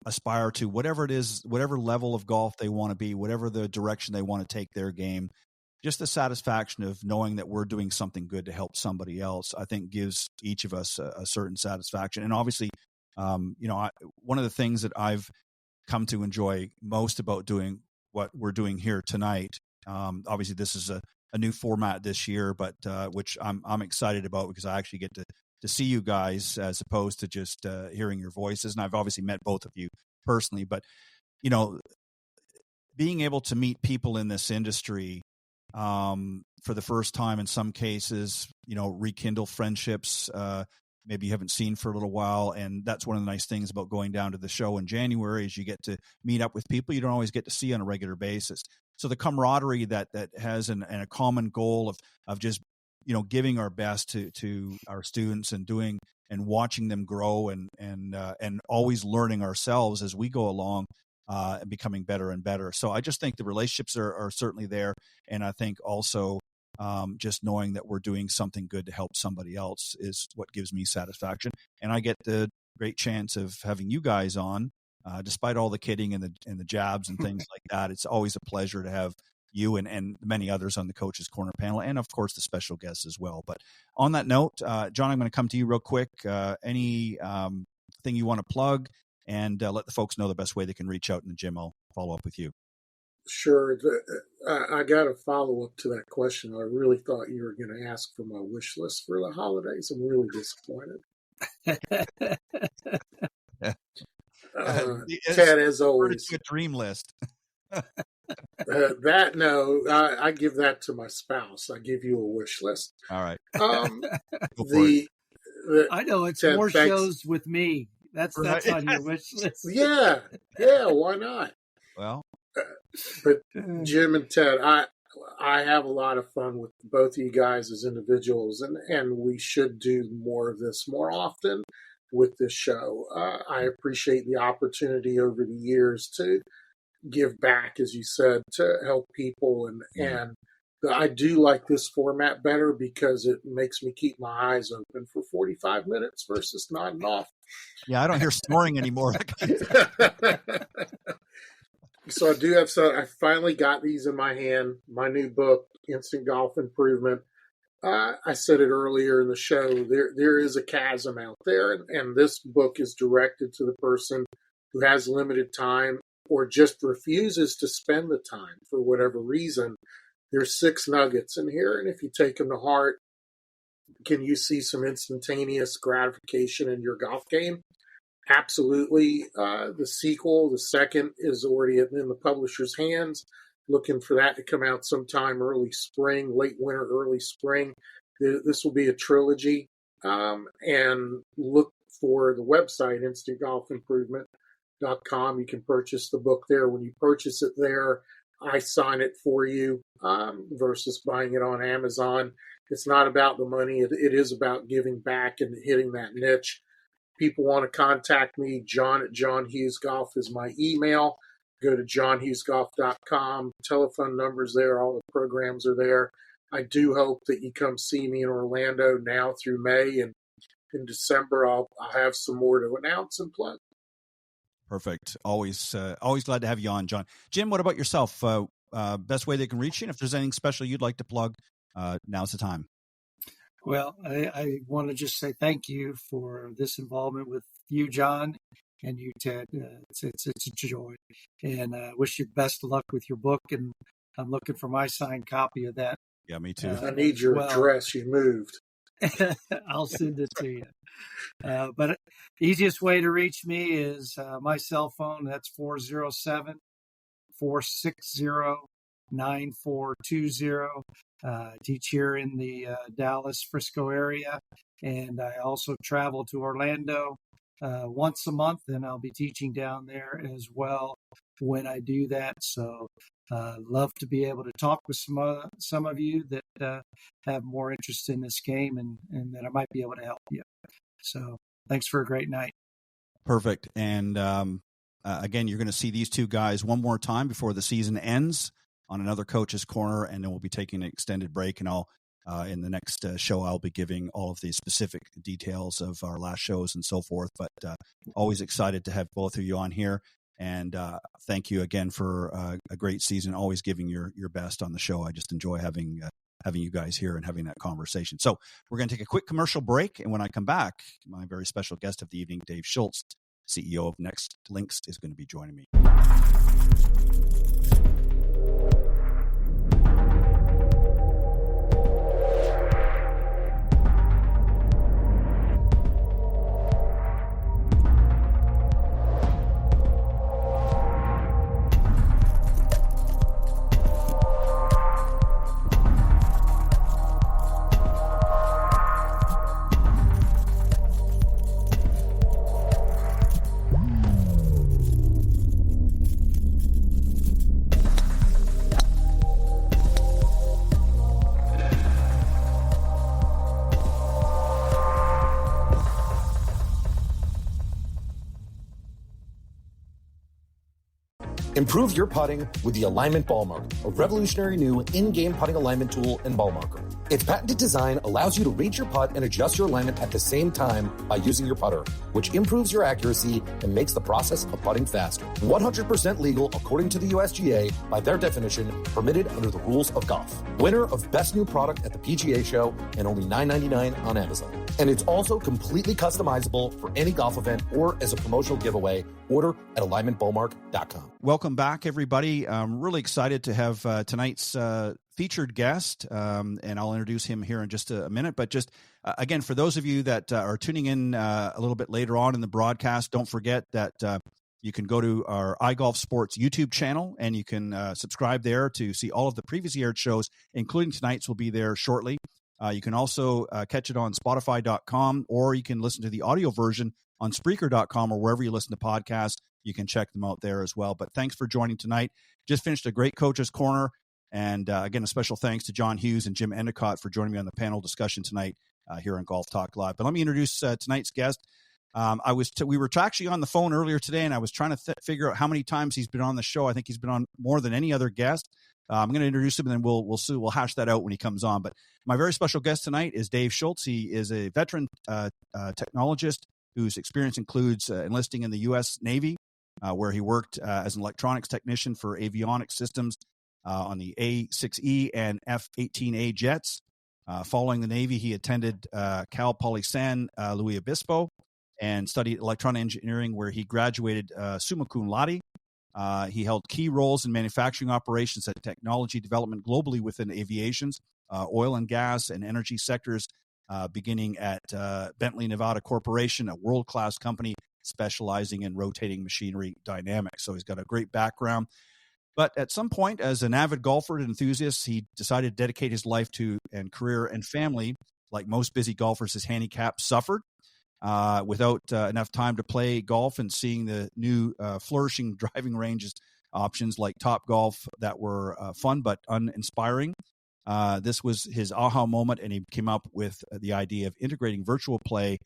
aspire to whatever it is, whatever level of golf they want to be, whatever the direction they want to take their game, just the satisfaction of knowing that we're doing something good to help somebody else, I think gives each of us a certain satisfaction. And obviously, one of the things that I've come to enjoy most about doing what we're doing here tonight, obviously this is a new format this year, but which I'm excited about because I actually get to see you guys as opposed to just hearing your voices. And I've obviously met both of you personally, but being able to meet people in this industry for the first time, in some cases, rekindle friendships maybe you haven't seen for a little while. And that's one of the nice things about going down to the show in January is you get to meet up with people you don't always get to see on a regular basis. So the camaraderie that has and a common goal of just giving our best to our students and doing and watching them grow and always learning ourselves as we go along and becoming better and better. So I just think the relationships are certainly there, and I think also just knowing that we're doing something good to help somebody else is what gives me satisfaction. And I get the great chance of having you guys on, despite all the kidding and the jabs and things like that. It's always a pleasure to have you and many others on the Coach's Corner panel, and of course the special guests as well. But on that note, John, I'm going to come to you real quick. Any thing you want to plug, and let the folks know the best way they can reach out, and Jim, I'll follow up with you. Sure. I got a follow-up to that question. I really thought you were going to ask for my wish list for the holidays. I'm really disappointed. Ted, as always. A dream list. I give that to my spouse. I give you a wish list. All right. Go for it. I know it's Ted, more thanks. shows with me. That's on your wish list. Yeah, why not? Well, but Jim and Ted, I have a lot of fun with both of you guys as individuals, and we should do more of this more often with this show. I appreciate the opportunity over the years to give back, as you said, to help people, and I do like this format better because it makes me keep my eyes open for 45 minutes versus nodding off. Yeah, I don't hear snoring anymore. So I do have I finally got these in my hand. My new book, Instant Golf Improvement. I said it earlier in the show. There is a chasm out there, and this book is directed to the person who has limited time or just refuses to spend the time for whatever reason. There's 6 nuggets in here, and if you take them to heart, can you see some instantaneous gratification in your golf game? Absolutely. The sequel, the second, is already in the publisher's hands. Looking for that to come out sometime early spring, late winter, early spring. This will be a trilogy. And look for the website, instantgolfimprovement.com. You can purchase the book there. When you purchase it there, I sign it for you versus buying it on Amazon. It's not about the money. It is about giving back and hitting that niche. People want to contact me, John at John Hughes Golf is my email. Go to johnhughesgolf.com. Telephone numbers there. All the programs are there. I do hope that you come see me in Orlando now through May. And in December, I'll have some more to announce and plug. Perfect. Always glad to have you on, John. Jim, what about yourself? Best way they can reach you? And if there's anything special you'd like to plug, now's the time. Well, I want to just say thank you for this involvement with you, John, and you, Ted. It's a joy, and I wish you best of luck with your book. And I'm looking for my signed copy of that. Yeah, me too. I need your address. You moved. I'll send it to you. But easiest way to reach me is my cell phone. That's 407-460-9420. Teach here in the Dallas-Frisco area, and I also travel to Orlando once a month, and I'll be teaching down there as well when I do that. So love to be able to talk with some of you that have more interest in this game and that I might be able to help you. So thanks for a great night. Perfect. And again, you're going to see these two guys one more time before the season ends on another Coach's Corner, and then we'll be taking an extended break, and I'll in the next show I'll be giving all of the specific details of our last shows and so forth. But always excited to have both of you on here, and thank you again for a great season. Always giving your best on the show. I just enjoy having you guys here and having that conversation. So we're going to take a quick commercial break, and when I come back, my very special guest of the evening, Dave Shultz, CEO of NextLinks, is going to be joining me. Improve your putting with the Alignment Ball Marker, a revolutionary new in-game putting alignment tool and ball marker. Its patented design allows you to read your putt and adjust your alignment at the same time by using your putter, which improves your accuracy and makes the process of putting faster. 100% legal according to the USGA, by their definition, permitted under the rules of golf. Winner of Best New Product at the PGA Show and only $9.99 on Amazon. And it's also completely customizable for any golf event or as a promotional giveaway. Order at alignmentballmark.com. Welcome back, everybody. I'm really excited to have tonight's featured guest, and I'll introduce him here in just a minute. But just, again, for those of you that are tuning in a little bit later on in the broadcast, don't forget that you can go to our iGolf Sports YouTube channel, and you can subscribe there to see all of the previously aired shows, including tonight's will be there shortly. You can also catch it on Spotify.com, or you can listen to the audio version on Spreaker.com or wherever you listen to podcasts. You can check them out there as well. But thanks for joining tonight. Just finished a great Coach's Corner. And again, a special thanks to John Hughes and Jim Endicott for joining me on the panel discussion tonight here on Golf Talk Live. But let me introduce tonight's guest. We were actually on the phone earlier today, and I was trying to figure out how many times he's been on the show. I think he's been on more than any other guest. I'm going to introduce him, and then we'll hash that out when he comes on. But my very special guest tonight is Dave Shultz. He is a veteran technologist whose experience includes enlisting in the U.S. Navy, where he worked as an electronics technician for avionics systems on the A-6E and F-18A jets. Following the Navy, he attended Cal Poly San Luis Obispo and studied electronic engineering, where he graduated summa cum laude. He held key roles in manufacturing operations and technology development globally within aviation's oil and gas and energy sectors, beginning at Bentley Nevada Corporation, a world-class company specializing in rotating machinery dynamics. So he's got a great background. But at some point, as an avid golfer and enthusiast, he decided to dedicate his life to and career and family. Like most busy golfers, his handicap suffered. Without enough time to play golf and seeing the new flourishing driving ranges options like Top Golf that were fun but uninspiring. This was his aha moment, and he came up with the idea of integrating virtual play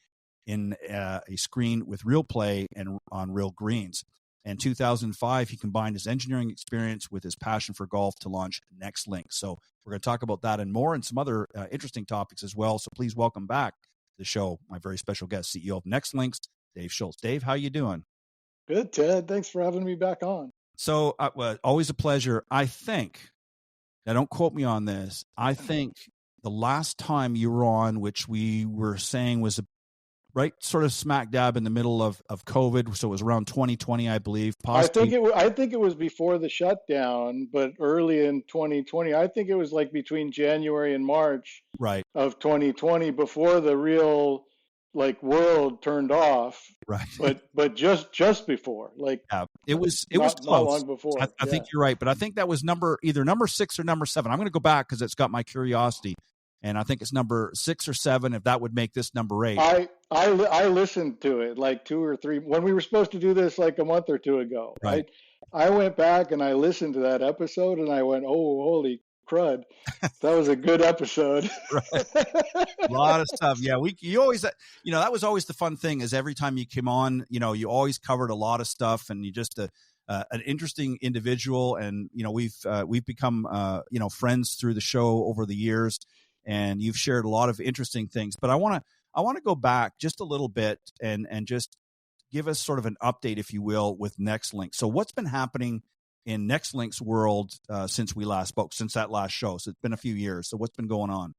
in a screen with real play and on real greens. In 2005, he combined his engineering experience with his passion for golf to launch NextLinks. So we're going to talk about that and more, and some other interesting topics as well. So please welcome back the show my very special guest, CEO of NextLinks, Dave Shultz. Dave, how you doing? Good, Ted. Thanks for having me back on. So always a pleasure. I think, now don't quote me on this, I think the last time you were on, which we were saying was right sort of smack dab in the middle of COVID, so it was around 2020, I believe. Possibly. I think it was before the shutdown, but early in 2020. I think it was like between January and March of 2020, before the real world turned off. Right. But just before, it was close. Not long before. I think you're right, but I think that was either number 6 or number 7. I'm going to go back because it's got my curiosity. And I think it's number 6 or 7, if that would make this number 8. I listened to it like 2 or 3 when we were supposed to do this like a month or 2 ago. Right. I went back and I listened to that episode and I went, oh, holy crud, that was a good episode. Right. A lot of stuff. Yeah, you always, that was always the fun thing, is every time you came on, you always covered a lot of stuff, and you just an interesting individual, and we've become friends through the show over the years. And you've shared a lot of interesting things, but I want to go back just a little bit and just give us sort of an update, if you will, with NextLinks. So what's been happening in NextLinks world since we last spoke, since that last show? So it's been a few years. So what's been going on?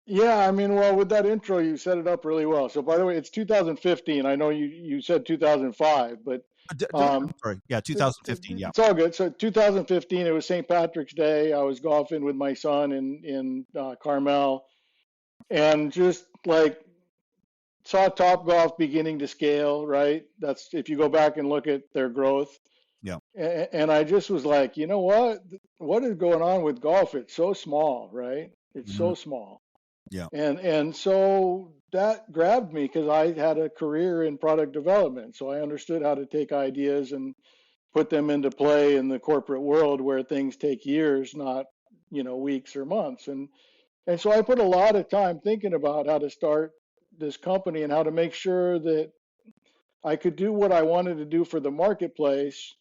Yeah, I mean, well, with that intro, you set it up really well. So by the way, it's 2015. I know you said 2005, but sorry. Yeah, 2015. Yeah, it's all good. So 2015, it was St. Patrick's Day. I was golfing with my son in Carmel, and just saw Top Golf beginning to scale. Right, that's if you go back and look at their growth. Yeah. And I just was like, you know what is going on with golf? It's so small, right? It's so small. Yeah. And so that grabbed me because I had a career in product development. So I understood how to take ideas and put them into play in the corporate world where things take years, not, weeks or months. And so I put a lot of time thinking about how to start this company and how to make sure that I could do what I wanted to do for the marketplace,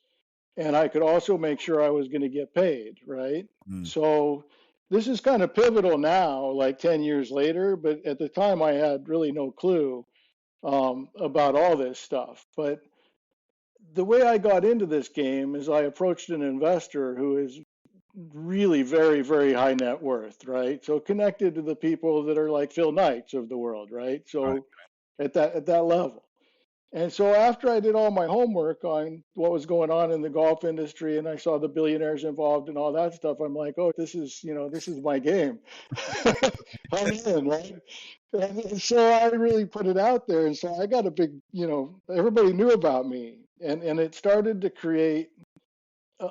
and I could also make sure I was going to get paid, right? So this is kind of pivotal now, like 10 years later, but at the time I had really no clue about all this stuff. But the way I got into this game is I approached an investor who is really very, very high net worth, right? So connected to the people that are like Phil Knights of the world, right? So at that level. And so after I did all my homework on what was going on in the golf industry and I saw the billionaires involved and all that stuff, I'm like, oh, this is my game. I'm in, right? And so I really put it out there. And so I got a big, everybody knew about me. And it started to create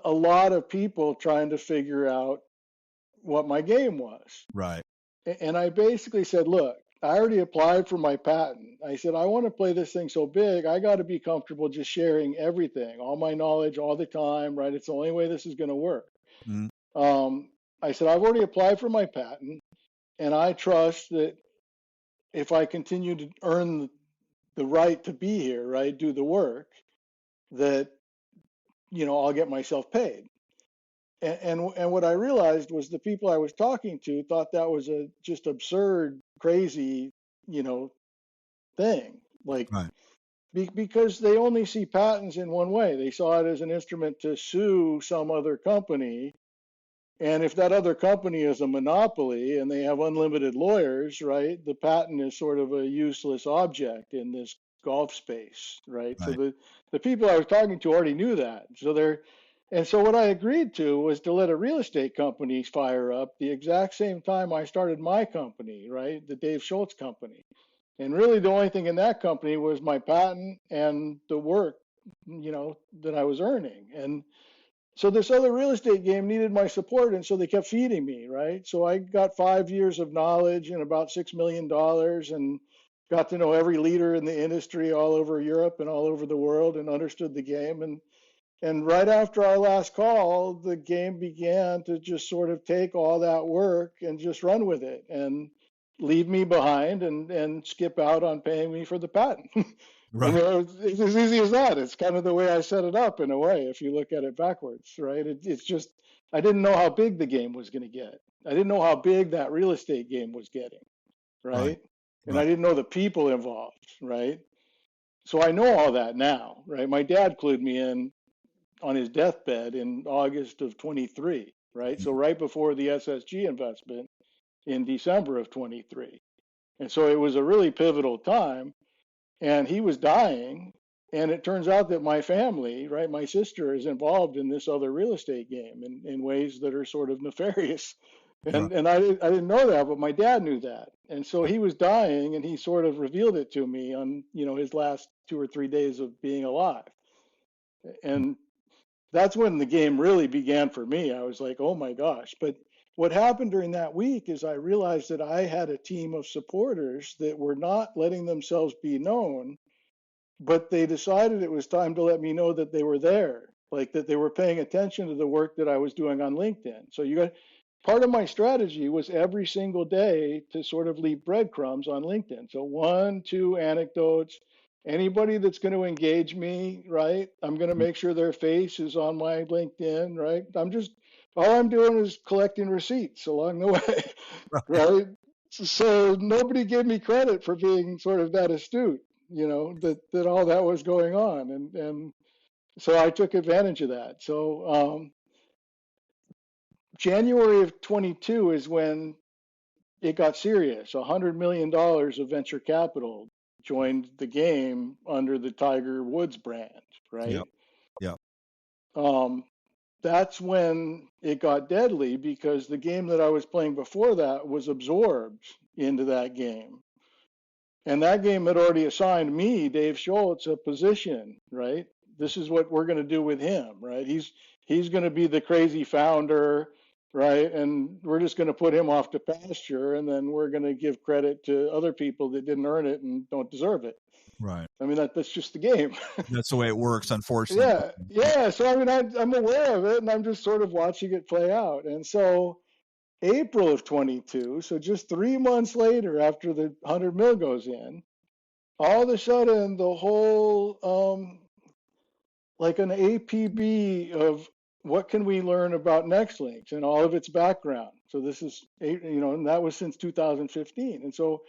a lot of people trying to figure out what my game was. Right. And I basically said, look, I already applied for my patent. I said, I want to play this thing so big, I got to be comfortable just sharing everything, all my knowledge all the time, right? It's the only way this is going to work. Mm-hmm. I said, I've already applied for my patent, and I trust that if I continue to earn the right to be here, right, do the work, that, I'll get myself paid. And what I realized was the people I was talking to thought that was a just absurd, crazy, thing. Like, Right. Because they only see patents in one way. They saw it as an instrument to sue some other company. And if that other company is a monopoly and they have unlimited lawyers, right, the patent is sort of a useless object in this golf space, right? Right. So the people I was talking to already knew that. And so what I agreed to was to let a real estate company fire up the exact same time I started my company, right, the Dave Shultz company. And really the only thing in that company was my patent and the work, that I was earning. And so this other real estate game needed my support, and so they kept feeding me, right? So I got 5 years of knowledge and about $6 million and got to know every leader in the industry all over Europe and all over the world and understood the game. And right after our last call, the game began to just sort of take all that work and just run with it and leave me behind and skip out on paying me for the patent. Right. It's as easy as that. It's kind of the way I set it up in a way, if you look at it backwards, right? It's just, I didn't know how big the game was going to get. I didn't know how big that real estate game was getting, right? And I didn't know the people involved, right? So I know all that now, right? My dad clued me in on his deathbed in August of 23, right? So right before the SSG investment in December of 23. And so it was a really pivotal time. And he was dying, and it turns out that my family, right, my sister is involved in this other real estate game in ways that are sort of nefarious. And I didn't know that, but my dad knew that. And so he was dying, and he sort of revealed it to me on, his last 2 or 3 days of being alive. And that's when the game really began for me. I was like, oh my gosh. But what happened during that week is I realized that I had a team of supporters that were not letting themselves be known, but they decided it was time to let me know that they were there, like that they were paying attention to the work that I was doing on LinkedIn. So part of my strategy was every single day to sort of leave breadcrumbs on LinkedIn. So 1, 2 anecdotes. Anybody that's going to engage me, right? I'm going to make sure their face is on my LinkedIn, right? All I'm doing is collecting receipts along the way, right? So nobody gave me credit for being sort of that astute, that all that was going on. And so I took advantage of that. So January of 22 is when it got serious. $100 million of venture capital joined the game under the Tiger Woods brand, right? Yep. That's when it got deadly because the game that I was playing before that was absorbed into that game. And that game had already assigned me, Dave Shultz, a position, right? This is what we're going to do with him, right? He's going to be the crazy founder, right? And we're just going to put him off to pasture, and then we're going to give credit to other people that didn't earn it and don't deserve it. Right. I mean, that's just the game. That's the way it works, unfortunately. Yeah. So, I mean, I'm aware of it, and I'm just sort of watching it play out. And so April of 22, so just 3 months later after the 100 mil goes in, all of a sudden the whole, like an APB of what can we learn about NextLinks and all of its background. So this is, and that was since 2015. And so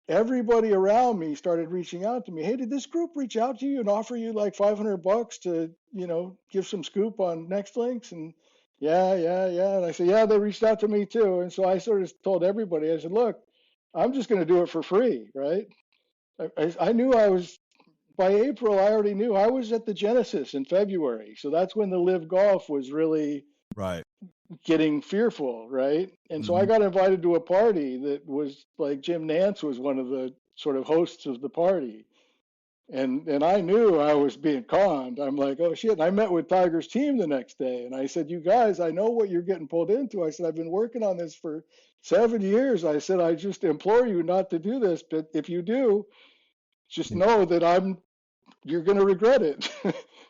everybody around me started reaching out to me. Hey, did this group reach out to you and offer you like $500 to, give some scoop on NextLinks? And yeah. And I said, yeah, they reached out to me too. And so I sort of told everybody, I said, look, I'm just going to do it for free, right? I knew I was by April, I already knew. I was at the Genesis in February. So that's when the Live Golf was really Right. getting fearful, right? And so I got invited to a party that was like Jim Nantz was one of the sort of hosts of the party. And I knew I was being conned. I'm like, oh shit. And I met with Tiger's team the next day. And I said, you guys, I know what you're getting pulled into. I said, I've been working on this for 7 years. I said, I just implore you not to do this. But if you do, just know that you're going to regret it.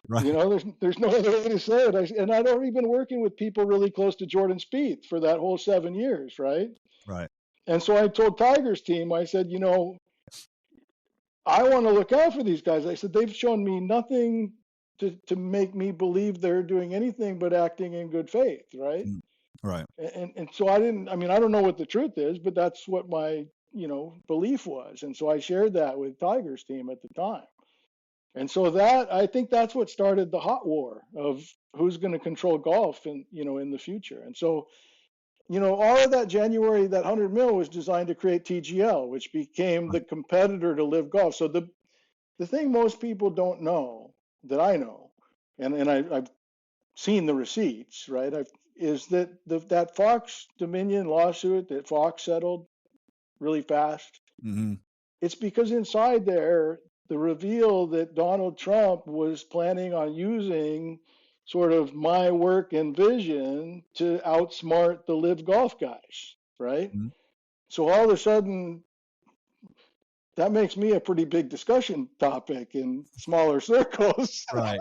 Right. You know, there's no other way to say it. And I'd already been working with people really close to Jordan Spieth for that whole 7 years, right? Right. And so I told Tiger's team, I said, you know, I want to look out for these guys. I said, they've shown me nothing to make me believe they're doing anything but acting in good faith, right? Right. And so I don't know what the truth is, but that's what my, you know, belief was. And so I shared that with Tiger's team at the time. And so I think that's what started the hot war of who's going to control golf in the future. And so, you know, all of that January, that 100 mil was designed to create TGL, which became the competitor to Live Golf. So the thing most people don't know that I know, and I've seen the receipts, right? Is that that Fox Dominion lawsuit that Fox settled really fast. It's because inside there, the reveal that Donald Trump was planning on using sort of my work and vision to outsmart the Live Golf guys, right? So all of a sudden, that makes me a pretty big discussion topic in smaller circles. Right.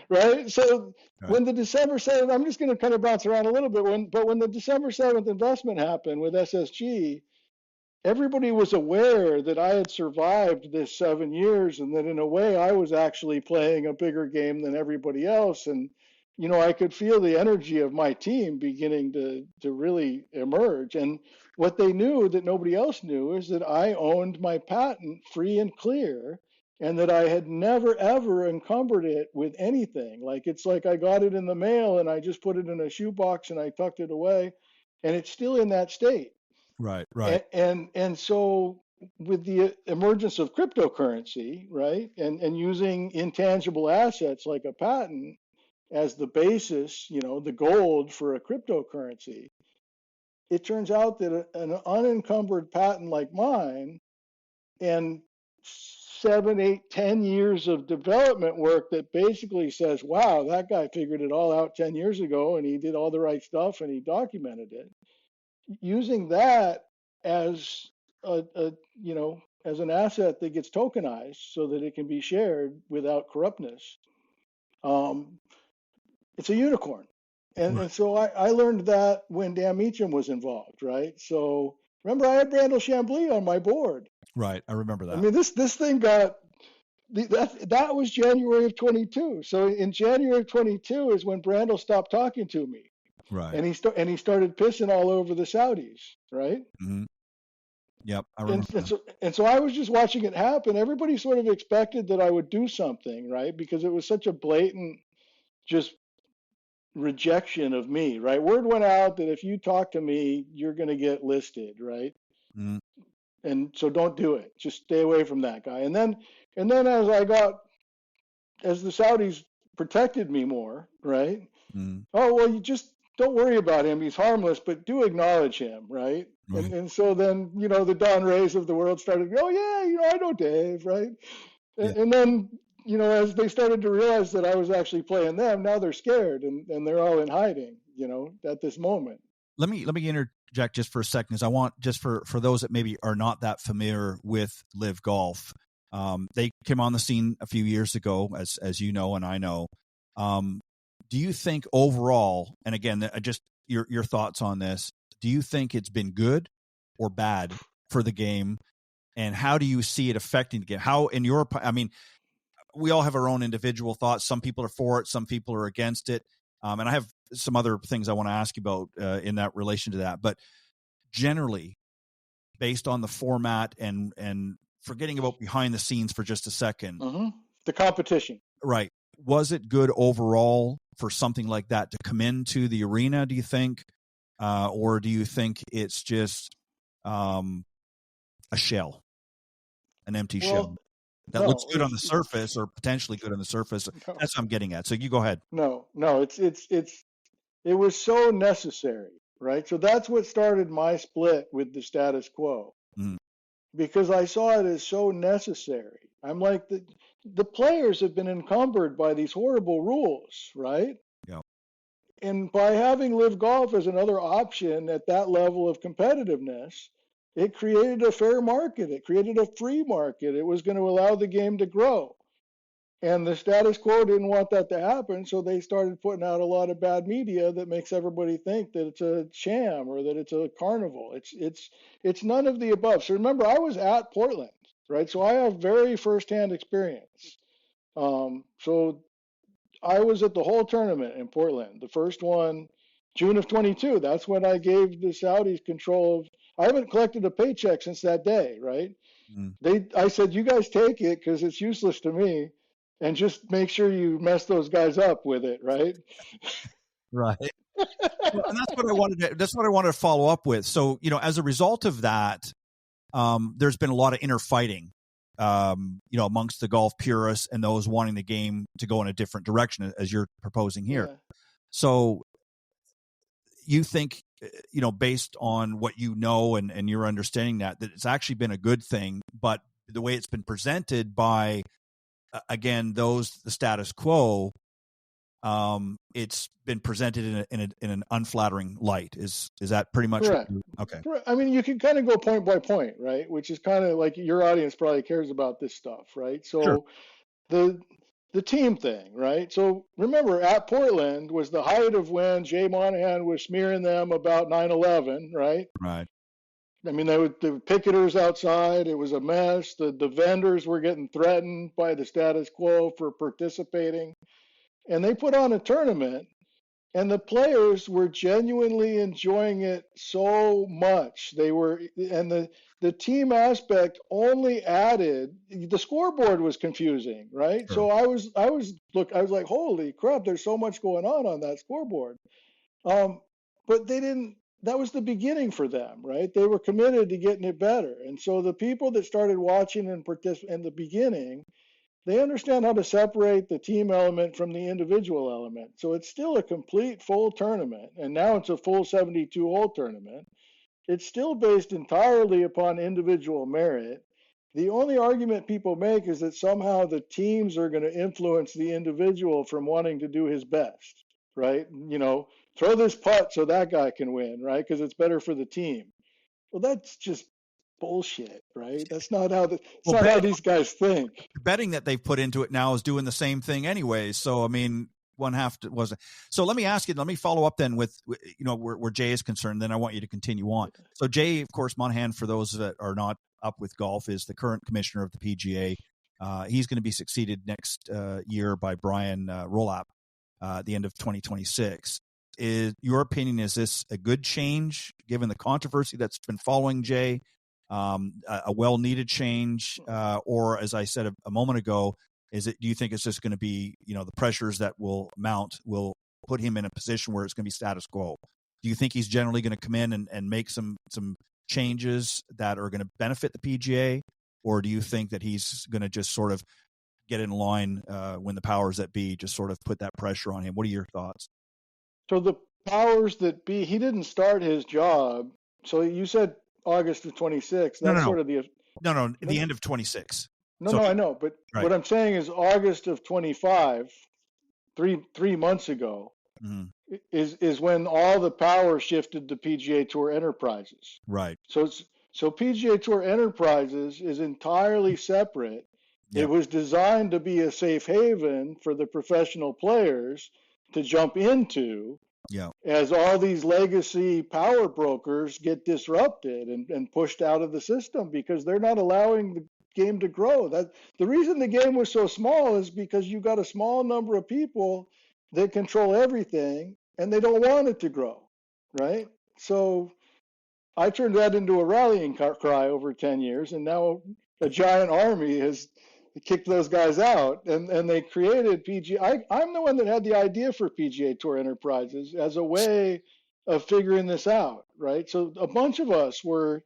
Right. So when the December 7th, I'm just going to kind of bounce around a little bit. When the December 7th investment happened with SSG, everybody was aware that I had survived this 7 years and that in a way I was actually playing a bigger game than everybody else. And, you know, I could feel the energy of my team beginning to really emerge. And what they knew that nobody else knew is that I owned my patent free and clear and that I had never, ever encumbered it with anything. Like, it's like I got it in the mail and I just put it in a shoebox and I tucked it away and it's still in that state. Right. And so with the emergence of cryptocurrency, right, and using intangible assets like a patent as the basis, you know, the gold for a cryptocurrency, it turns out that an unencumbered patent like mine and 7, 8, 10 years of development work that basically says, wow, that guy figured it all out 10 years ago and he did all the right stuff and he documented it. Using that as as an asset that gets tokenized so that it can be shared without corruptness, it's a unicorn. And so I learned that when Dan Meacham was involved, right? So remember, I had Brandel Chambly on my board. Right, I remember that. I mean, this thing got that was January of 22. So in January of 22 is when Brandel stopped talking to me. Right. And he started pissing all over the Saudis, right? Yep, I remember. And so I was just watching it happen. Everybody sort of expected that I would do something, right? Because it was such a blatant just rejection of me, right? Word went out that if you talk to me, you're going to get listed, right? And so don't do it. Just stay away from that guy. And then as the Saudis protected me more, right? Oh, well, you just don't worry about him. He's harmless, but do acknowledge him, right? And so then, you know, the Don Rays of the world started, oh, yeah, you know, I know Dave, right? And then, you know, as they started to realize that I was actually playing them, now they're scared and they're all in hiding, you know, at this moment. Let me interject just for a second, because I want, just for those that maybe are not that familiar with Live Golf, they came on the scene a few years ago, as you know and I know. Do you think overall, and again, just your thoughts on this, do you think it's been good or bad for the game? And how do you see it affecting the game? How, in your, I mean, we all have our own individual thoughts. Some people are for it, some people are against it. And I have some other things I want to ask you about in that relation to that. But generally, based on the format and forgetting about behind the scenes for just a second. The competition. Right. Was it good overall for something like that to come into the arena, do you think? Or do you think it's just a shell, an empty shell? that looks good on the surface, or potentially good on the surface. No. That's what I'm getting at. So you go ahead. No, it was so necessary, right? So that's what started my split with the status quo, because I saw it as so necessary. I'm like, the players have been encumbered by these horrible rules, right? Yeah. And by having Live Golf as another option at that level of competitiveness, it created a fair market. It created a free market. It was going to allow the game to grow. And the status quo didn't want that to happen, so they started putting out a lot of bad media that makes everybody think that it's a sham or that it's a carnival. It's none of the above. So remember, I was at Portland, right? So I have very firsthand experience. So I was at the whole tournament in Portland. The first one, June of 22. That's when I gave the Saudis control of. I haven't collected a paycheck since that day, right? I said, you guys take it because it's useless to me, and just make sure you mess those guys up with it, right? Right. Well, and that's what I wanted to follow up with. So, as a result of that, there's been a lot of inner fighting, amongst the golf purists and those wanting the game to go in a different direction, as you're proposing here. Yeah. So you think, based on what and your understanding that it's actually been a good thing, but the way it's been presented by, again, the status quo, it's been presented in an unflattering light. Is that pretty much correct? Okay. I mean, you can kind of go point by point, right? Which is kind of like your audience probably cares about this stuff, right? So sure. The team thing, right? So remember, at Portland was the height of when Jay Monahan was smearing them about 9/11, right? Right. I mean, the picketers outside, it was a mess. The vendors were getting threatened by the status quo for participating. And they put on a tournament, and the players were genuinely enjoying it so much. And the team aspect only added, the scoreboard was confusing, right? Sure. So I was like, holy crap, there's so much going on that scoreboard. But they didn't. That was the beginning for them, right? They were committed to getting it better. And so the people that started watching and participating in the beginning, they understand how to separate the team element from the individual element. So it's still a complete full tournament. And now it's a full 72-hole tournament. It's still based entirely upon individual merit. The only argument people make is that somehow the teams are going to influence the individual from wanting to do his best, right? Throw this putt so that guy can win, right? Because it's better for the team. Well, that's just bullshit, right? That's not how how these guys think. Betting that they've put into it now is doing the same thing anyway. So, I mean, so let me ask you, let me follow up then with, where Jay is concerned, then I want you to continue on. So Jay, of course, Monahan, for those that are not up with golf, is the current commissioner of the PGA. He's going to be succeeded next year by Brian Rolap at the end of 2026. Is your opinion, is this a good change given the controversy that's been following Jay, a well-needed change, or as I said a moment ago, do you think it's just going to be, the pressures that will mount will put him in a position where it's going to be status quo? Do you think he's generally going to come in and make some changes that are going to benefit the PGA, or do you think that he's going to just sort of get in line when the powers that be just sort of put that pressure on him? What are your thoughts? So the powers that be, he didn't start his job. So you said August of 26. That's sort of the end of 26. I know, but right. What I'm saying is August of 25, three months ago, is when all the power shifted to PGA Tour Enterprises. Right. So PGA Tour Enterprises is entirely separate. Yep. It was designed to be a safe haven for the professional players to jump into, as all these legacy power brokers get disrupted and pushed out of the system because they're not allowing the game to grow. That the reason the game was so small is because you got a small number of people that control everything and they don't want it to grow, right? So I turned that into a rallying cry over 10 years, and now a giant army has kicked those guys out, and they created PGA. I'm the one that had the idea for PGA Tour Enterprises as a way of figuring this out, right? So a bunch of us were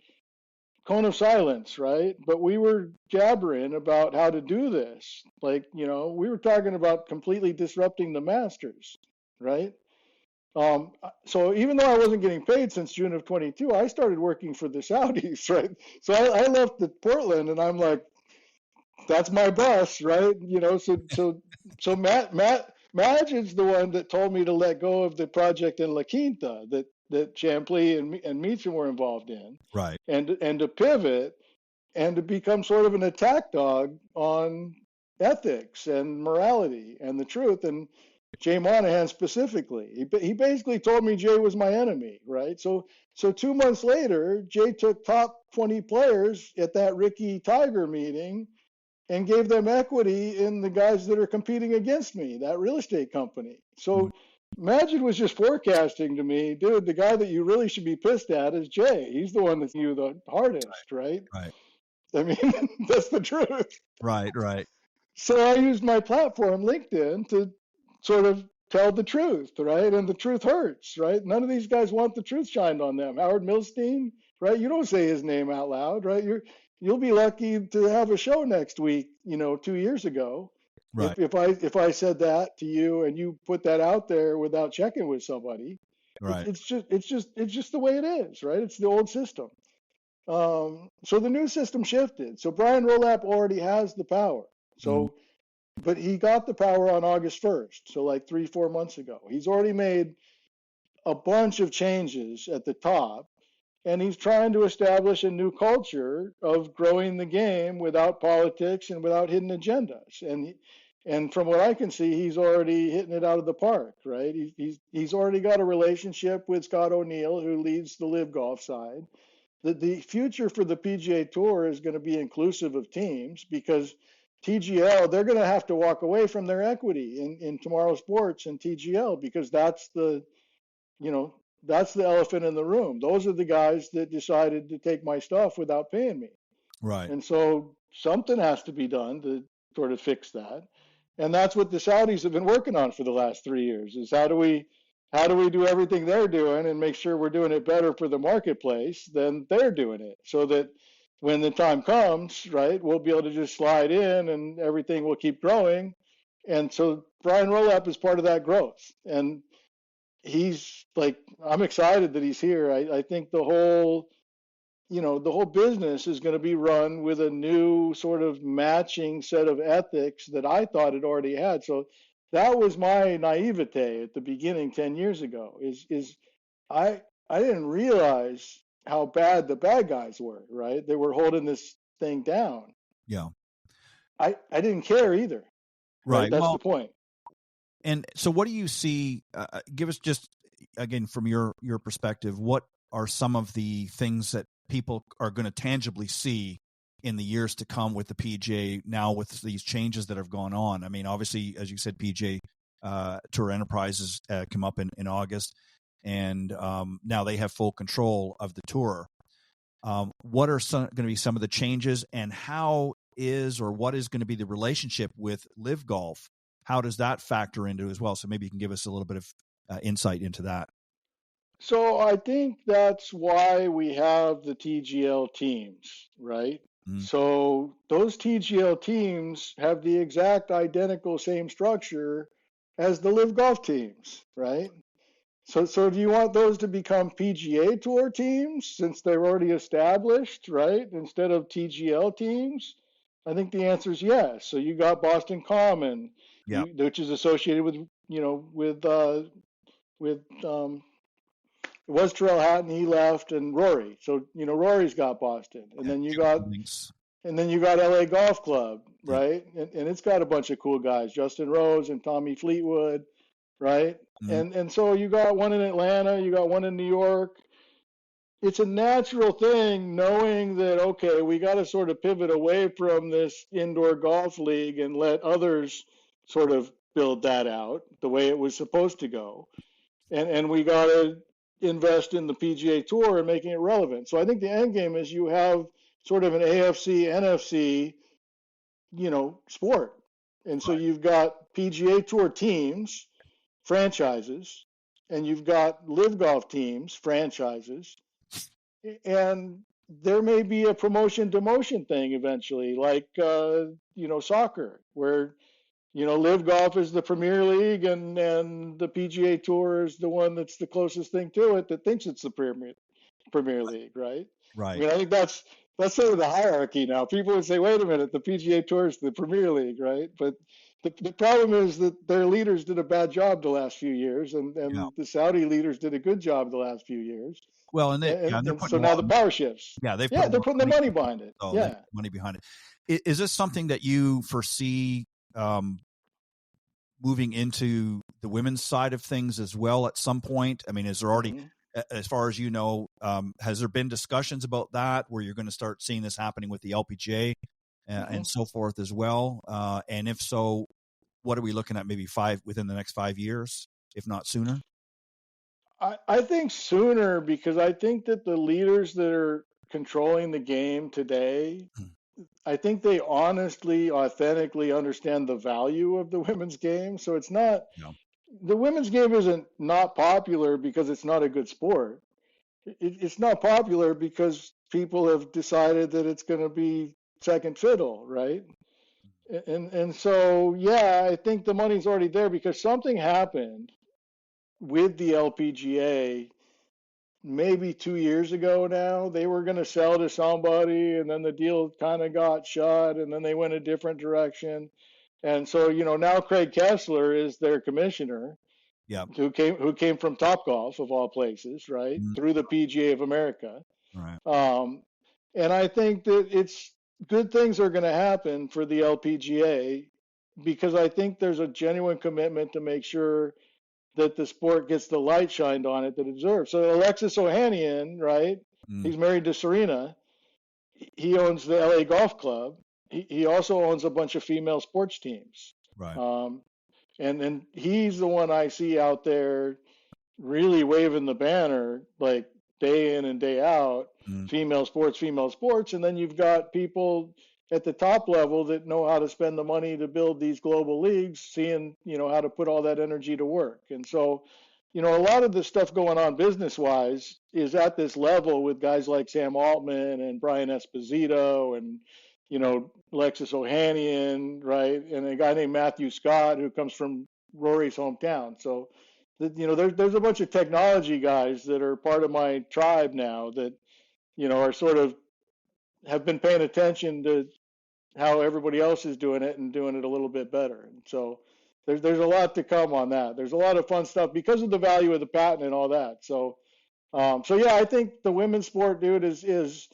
cone of silence, right? But we were jabbering about how to do this. Like, we were talking about completely disrupting the Masters, right? So even though I wasn't getting paid since June of 22, I started working for the Saudis, right? So I left Portland, and I'm like, that's my boss, right? So Magic's the one that told me to let go of the project in La Quinta that Champley and Meacham were involved in, Right. and to pivot and to become sort of an attack dog on ethics and morality and the truth. And Jay Monahan specifically, he basically told me Jay was my enemy, right? So 2 months later, Jay took top 20 players at that Ricky Tiger meeting and gave them equity in the guys that are competing against me, that real estate company. So Magid was just forecasting to me, dude, the guy that you really should be pissed at is Jay. He's the one that's you the hardest, right? Right. I mean, that's the truth. Right. So I used my platform, LinkedIn, to sort of tell the truth, right? And the truth hurts, right? None of these guys want the truth shined on them. Howard Milstein, right? You don't say his name out loud, right? You'll be lucky to have a show next week, 2 years ago. Right. If I said that to you and you put that out there without checking with somebody, Right. it's just the way it is, right? It's the old system. So the new system shifted. So Brian Rolap already has the power. So, but he got the power on August 1st. So like 3-4 months ago, he's already made a bunch of changes at the top, and he's trying to establish a new culture of growing the game without politics and without hidden agendas. And from what I can see, he's already hitting it out of the park, right? He's already got a relationship with Scott O'Neill, who leads the Live Golf side. The future for the PGA Tour is going to be inclusive of teams, because TGL, they're going to have to walk away from their equity in Tomorrow Sports and TGL, because that's the elephant in the room. Those are the guys that decided to take my stuff without paying me. Right. And so something has to be done to sort of fix that. And that's what the Saudis have been working on for the last 3 years, is how do we do everything they're doing and make sure we're doing it better for the marketplace than they're doing it, so that when the time comes, right, we'll be able to just slide in and everything will keep growing. And so Brian Rolap is part of that growth. And he's like, I'm excited that he's here. I think the whole business is going to be run with a new sort of matching set of ethics that I thought it already had. So that was my naivete at the beginning 10 years ago, is I didn't realize how bad the bad guys were, right? They were holding this thing down. Yeah. I didn't care either. Right. That's the point. And so what do you see, give us just, again, from your perspective, what are some of the things that people are going to tangibly see in the years to come with the PGA now, with these changes that have gone on? I mean, obviously, as you said, PGA Tour Enterprises come up in August, and now they have full control of the tour. What are going to be some of the changes, and how is, or what is going to be the relationship with Live Golf? How does that factor into as well? So maybe you can give us a little bit of insight into that. So I think that's why we have the TGL teams, right? So those TGL teams have the exact identical same structure as the Live Golf teams, right? So if you want those to become PGA Tour teams, since they're already established, right, instead of TGL teams, I think the answer is yes. So you got Boston Common, which is associated with it was Terrell Hatton, he left, and Rory. So Rory's got Boston, and then you got LA Golf Club, right? And it's got a bunch of cool guys, Justin Rose and Tommy Fleetwood, right? And so you got one in Atlanta, you got one in New York. It's a natural thing, knowing that, okay, we got to sort of pivot away from this indoor golf league and let others sort of build that out the way it was supposed to go. And we got to invest in the PGA Tour and making it relevant. So I think the end game is you have sort of an AFC, NFC, sport. And so you've got PGA Tour teams, franchises, and you've got Live Golf teams, franchises. And there may be a promotion demotion thing eventually, like soccer, where Live Golf is the Premier League, and the PGA Tour is the one that's the closest thing to it that thinks it's the Premier League, right? I Right. mean, I think that's sort of the hierarchy now. People would say, wait a minute, the PGA Tour is the Premier League, right? But the problem is that their leaders did a bad job the last few years, and Yeah. the Saudi leaders did a good job the last few years. Well, and they're And putting so now the power shifts. Yeah, they're putting the money behind it. Oh, yeah, money behind it. Is this something that you foresee moving into the women's side of things as well at some point? I mean, is there already, as far as you know, has there been discussions about that where you're going to start seeing this happening with the LPGA and so forth as well? And if so, what are we looking at? Maybe within the next 5 years, if not sooner? I think sooner, because I think that the leaders that are controlling the game today, I think they honestly, authentically understand the value of the women's game. So it's not, the women's game isn't not popular because it's not a good sport. It's not popular because people have decided that it's going to be second fiddle, right? And so, yeah, I think the money's already there because something happened with the LPGA maybe 2 years ago now. They were going to sell to somebody, and then the deal kind of got shut, and then they went a different direction. And so, now Craig Kessler is their commissioner, who came from Topgolf, of all places, right, through the PGA of America. Right. And I think that it's good things are going to happen for the LPGA because I think there's a genuine commitment to make sure that the sport gets the light shined on it that it deserves. So Alexis Ohanian, right? He's married to Serena. He owns the LA Golf Club. He also owns a bunch of female sports teams. Right. And then he's the one I see out there really waving the banner, like day in and day out, female sports. And then you've got people at the top level that know how to spend the money to build these global leagues, seeing, how to put all that energy to work. And so, a lot of the stuff going on business-wise is at this level with guys like Sam Altman and Brian Esposito and, Alexis Ohanian, right? And a guy named Matthew Scott who comes from Rory's hometown. So, there's a bunch of technology guys that are part of my tribe now that, are sort of have been paying attention to how everybody else is doing it and doing it a little bit better. And so there's a lot to come on that. There's a lot of fun stuff because of the value of the patent and all that. So yeah, I think the women's sport, dude, is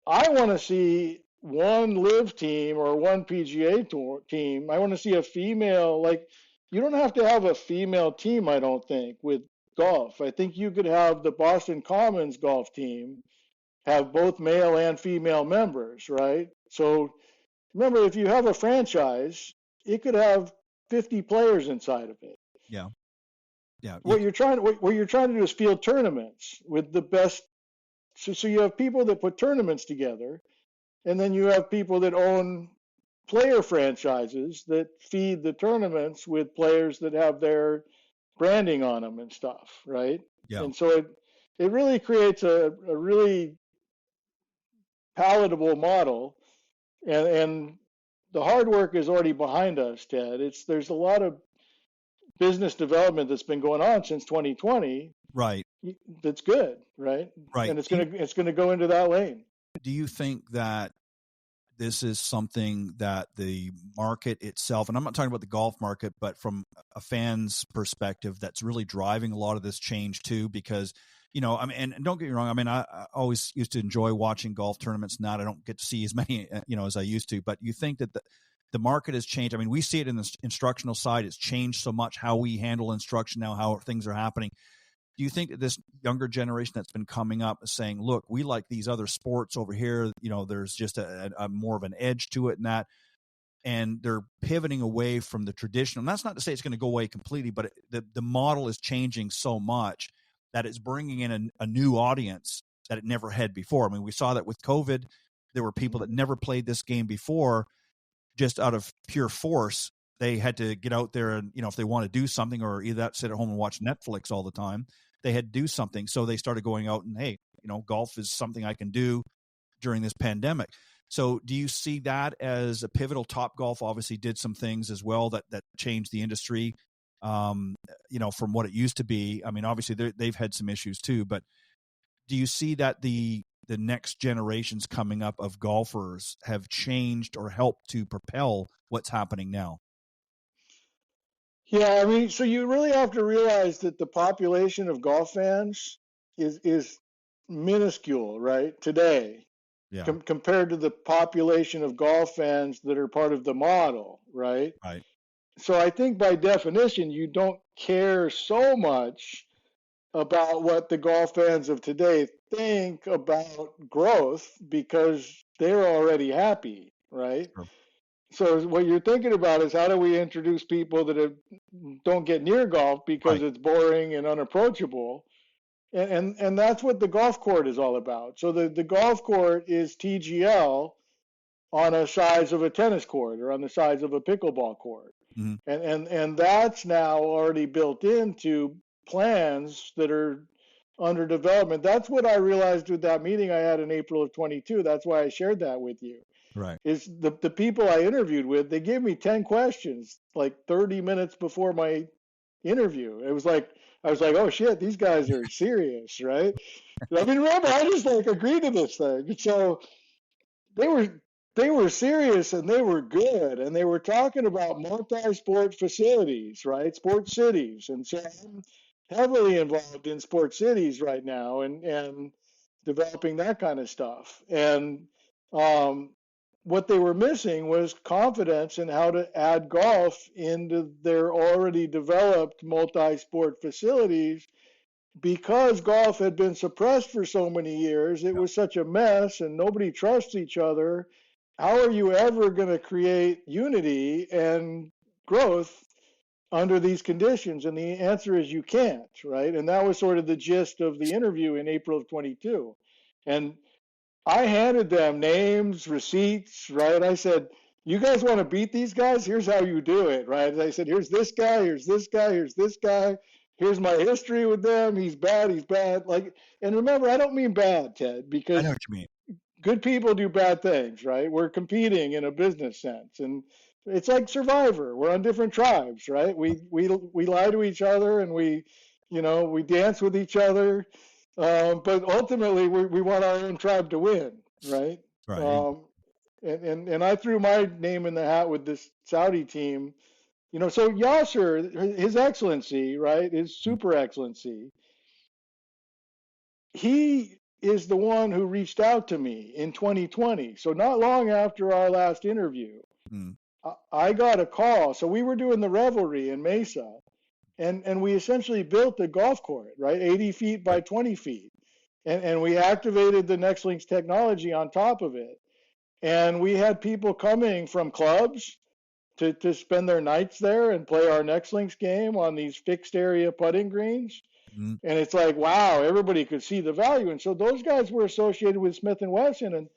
I want to see one live team or one PGA tour team. I want to see a female, like, you don't have to have a female team, I don't think, with golf. I think you could have the Boston Commons golf team have both male and female members, right? So remember, if you have a franchise, it could have 50 players inside of it. Yeah. What you're trying to do is field tournaments with the best. So you have people that put tournaments together, and then you have people that own player franchises that feed the tournaments with players that have their branding on them and stuff, right? Yeah. And so it really creates a really palatable model, and the hard work is already behind us, Ted. There's a lot of business development that's been going on since 2020. Right. That's good, right? Right. And it's gonna go into that lane. Do you think that this is something that the market itself, and I'm not talking about the golf market, but from a fan's perspective, that's really driving a lot of this change too? Because, I mean, and don't get me wrong, I mean, I always used to enjoy watching golf tournaments. Now I don't get to see as many, as I used to, but you think that the market has changed. I mean, we see it in the instructional side. It's changed so much how we handle instruction now, how things are happening. Do you think that this younger generation that's been coming up is saying, look, we like these other sports over here, there's just a more of an edge to it and they're pivoting away from the traditional? And that's not to say it's going to go away completely, but the model is changing so much that it's bringing in a new audience that it never had before. I mean, we saw that with COVID. There were people that never played this game before, just out of pure force. They had to get out there and, if they want to do something or either sit at home and watch Netflix all the time, they had to do something. So they started going out and, hey, golf is something I can do during this pandemic. So do you see that as a pivotal? Topgolf obviously did some things as well that changed the industry, from what it used to be. I mean, obviously they've had some issues too, but do you see that the next generations coming up of golfers have changed or helped to propel what's happening now? Yeah, I mean, so you really have to realize that the population of golf fans is minuscule, right? Today, Yeah. compared to the population of golf fans that are part of the model, right? Right. So I think by definition, you don't care so much about what the golf fans of today think about growth because they're already happy, right? Sure. So what you're thinking about is how do we introduce people that don't get near golf because Right. it's boring and unapproachable, and that's what the golf court is all about. So the golf court is TGL on a size of a tennis court or on the size of a pickleball court, Mm-hmm. and that's now already built into plans that are under development. That's what I realized with that meeting I had in April of 22. That's why I shared that with you. Right. Is the people I interviewed with, they gave me 10 questions like 30 minutes before my interview. It was like, I was like, oh shit, these guys are serious, right? I mean, remember, I just like agreed to this thing. So they were serious and they were good. And they were talking about multi-sport facilities, right? Sports cities. And so I'm heavily involved in sports cities right now and developing that kind of stuff. And what they were missing was confidence in how to add golf into their already developed multi-sport facilities. Because golf had been suppressed for so many years, it was such a mess and nobody trusts each other. How are you ever going to create unity and growth under these conditions? And the answer is you can't, right? And that was sort of the gist of the interview in April of 22. And I handed them names, receipts, right? I said, you guys want to beat these guys? Here's how you do it, right? I said, here's this guy, here's this guy, here's this guy. Here's my history with them. He's bad, he's bad. Like, and remember, I don't mean bad, Ted, because I know what you mean. good people do bad things, right? We're competing in a business sense. And it's like Survivor. We're on different tribes, right? We lie to each other and we dance with each other. But ultimately, we want our own tribe to win, right? Right. And I threw my name in the hat with this Saudi team. So Yasser, His Excellency, right, His Super Excellency, he is the one who reached out to me in 2020. So not long after our last interview, I got a call. So we were doing the Revelry in Mesa. And we essentially built a golf court, right? 80 feet by 20 feet. And we activated the NextLinks technology on top of it. And we had people coming from clubs to spend their nights there and play our NextLinks game on these fixed area putting greens. Mm-hmm. And it's like, wow, everybody could see the value. And so those guys were associated with Smith & Wesson. And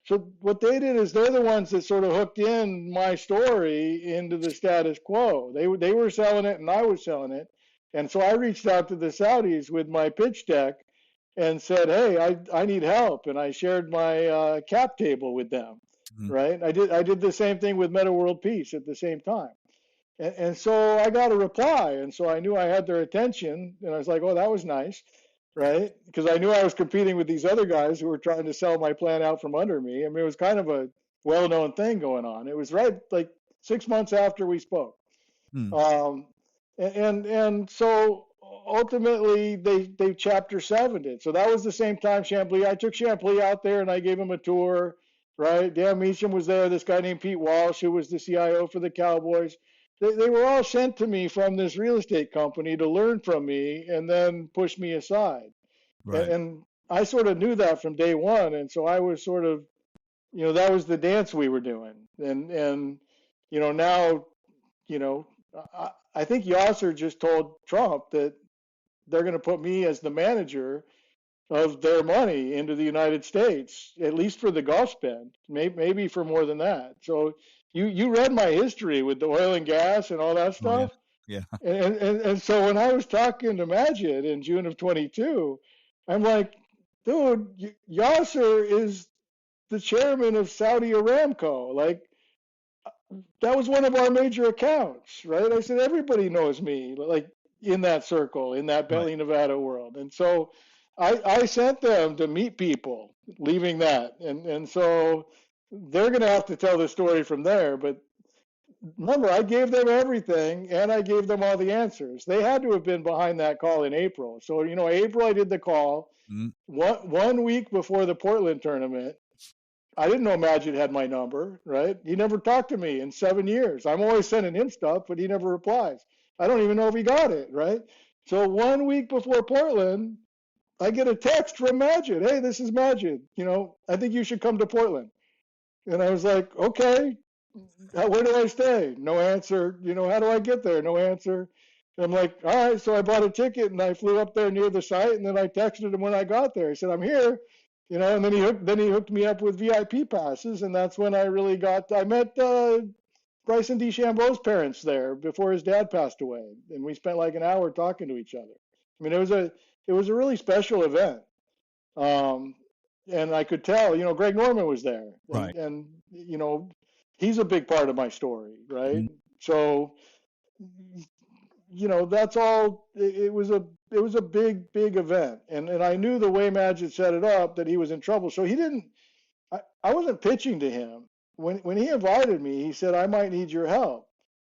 so what they did is they're the ones that sort of hooked in my story into the status quo. They were selling it and I was selling it. And so I reached out to the Saudis with my pitch deck and said, hey, I need help. And I shared my cap table with them, right? I did the same thing with Meta World Peace at the same time. And so I got a reply. And so I knew I had their attention. And I was like, oh, that was nice. Right? Because I knew I was competing with these other guys who were trying to sell my plan out from under me. I mean, it was kind of a well-known thing going on. It was right like 6 months after we spoke. And so ultimately they chapter 7'd it. So that was the same time I took Chambly out there and I gave him a tour, right? Dan Meacham was there, this guy named Pete Walsh, who was the CIO for the Cowboys. They were all sent to me from this real estate company to learn from me and then push me aside. Right. And I sort of knew that from day one. And so I was sort of, that was the dance we were doing. And now, I think Yasser just told Trump that they're going to put me as the manager of their money into the United States, at least for the golf spend, maybe for more than that. So you read my history with the oil and gas and all that stuff. Yeah. And so when I was talking to Majid in June of 22, I'm like, dude, Yasser is the chairman of Saudi Aramco. Like, that was one of our major accounts, right? I said, everybody knows me, like in that circle, in that Bentley, Nevada world. And so I sent them to meet people leaving that. And so they're going to have to tell the story from there. But remember, I gave them everything and I gave them all the answers. They had to have been behind that call in April. So, April, I did the call. Mm-hmm. One week before the Portland tournament, I didn't know Majid had my number, right? He never talked to me in 7 years. I'm always sending him stuff, but he never replies. I don't even know if he got it, right? So 1 week before Portland, I get a text from Majid. Hey, this is Majid. I think you should come to Portland. And I was like, okay, where do I stay? No answer. How do I get there? No answer. And I'm like, all right. So I bought a ticket and I flew up there near the site. And then I texted him when I got there. I said, I'm here. And then he hooked me up with VIP passes, and that's when I really I met Bryson DeChambeau's parents there before his dad passed away, and we spent like an hour talking to each other. I mean, it was a really special event, and I could tell, Greg Norman was there, Right. and he's a big part of my story, right? Mm-hmm. So, that's all. It was a big event, and I knew the way Majid set it up that he was in trouble. So he didn't. I wasn't pitching to him when he invited me. He said, I might need your help,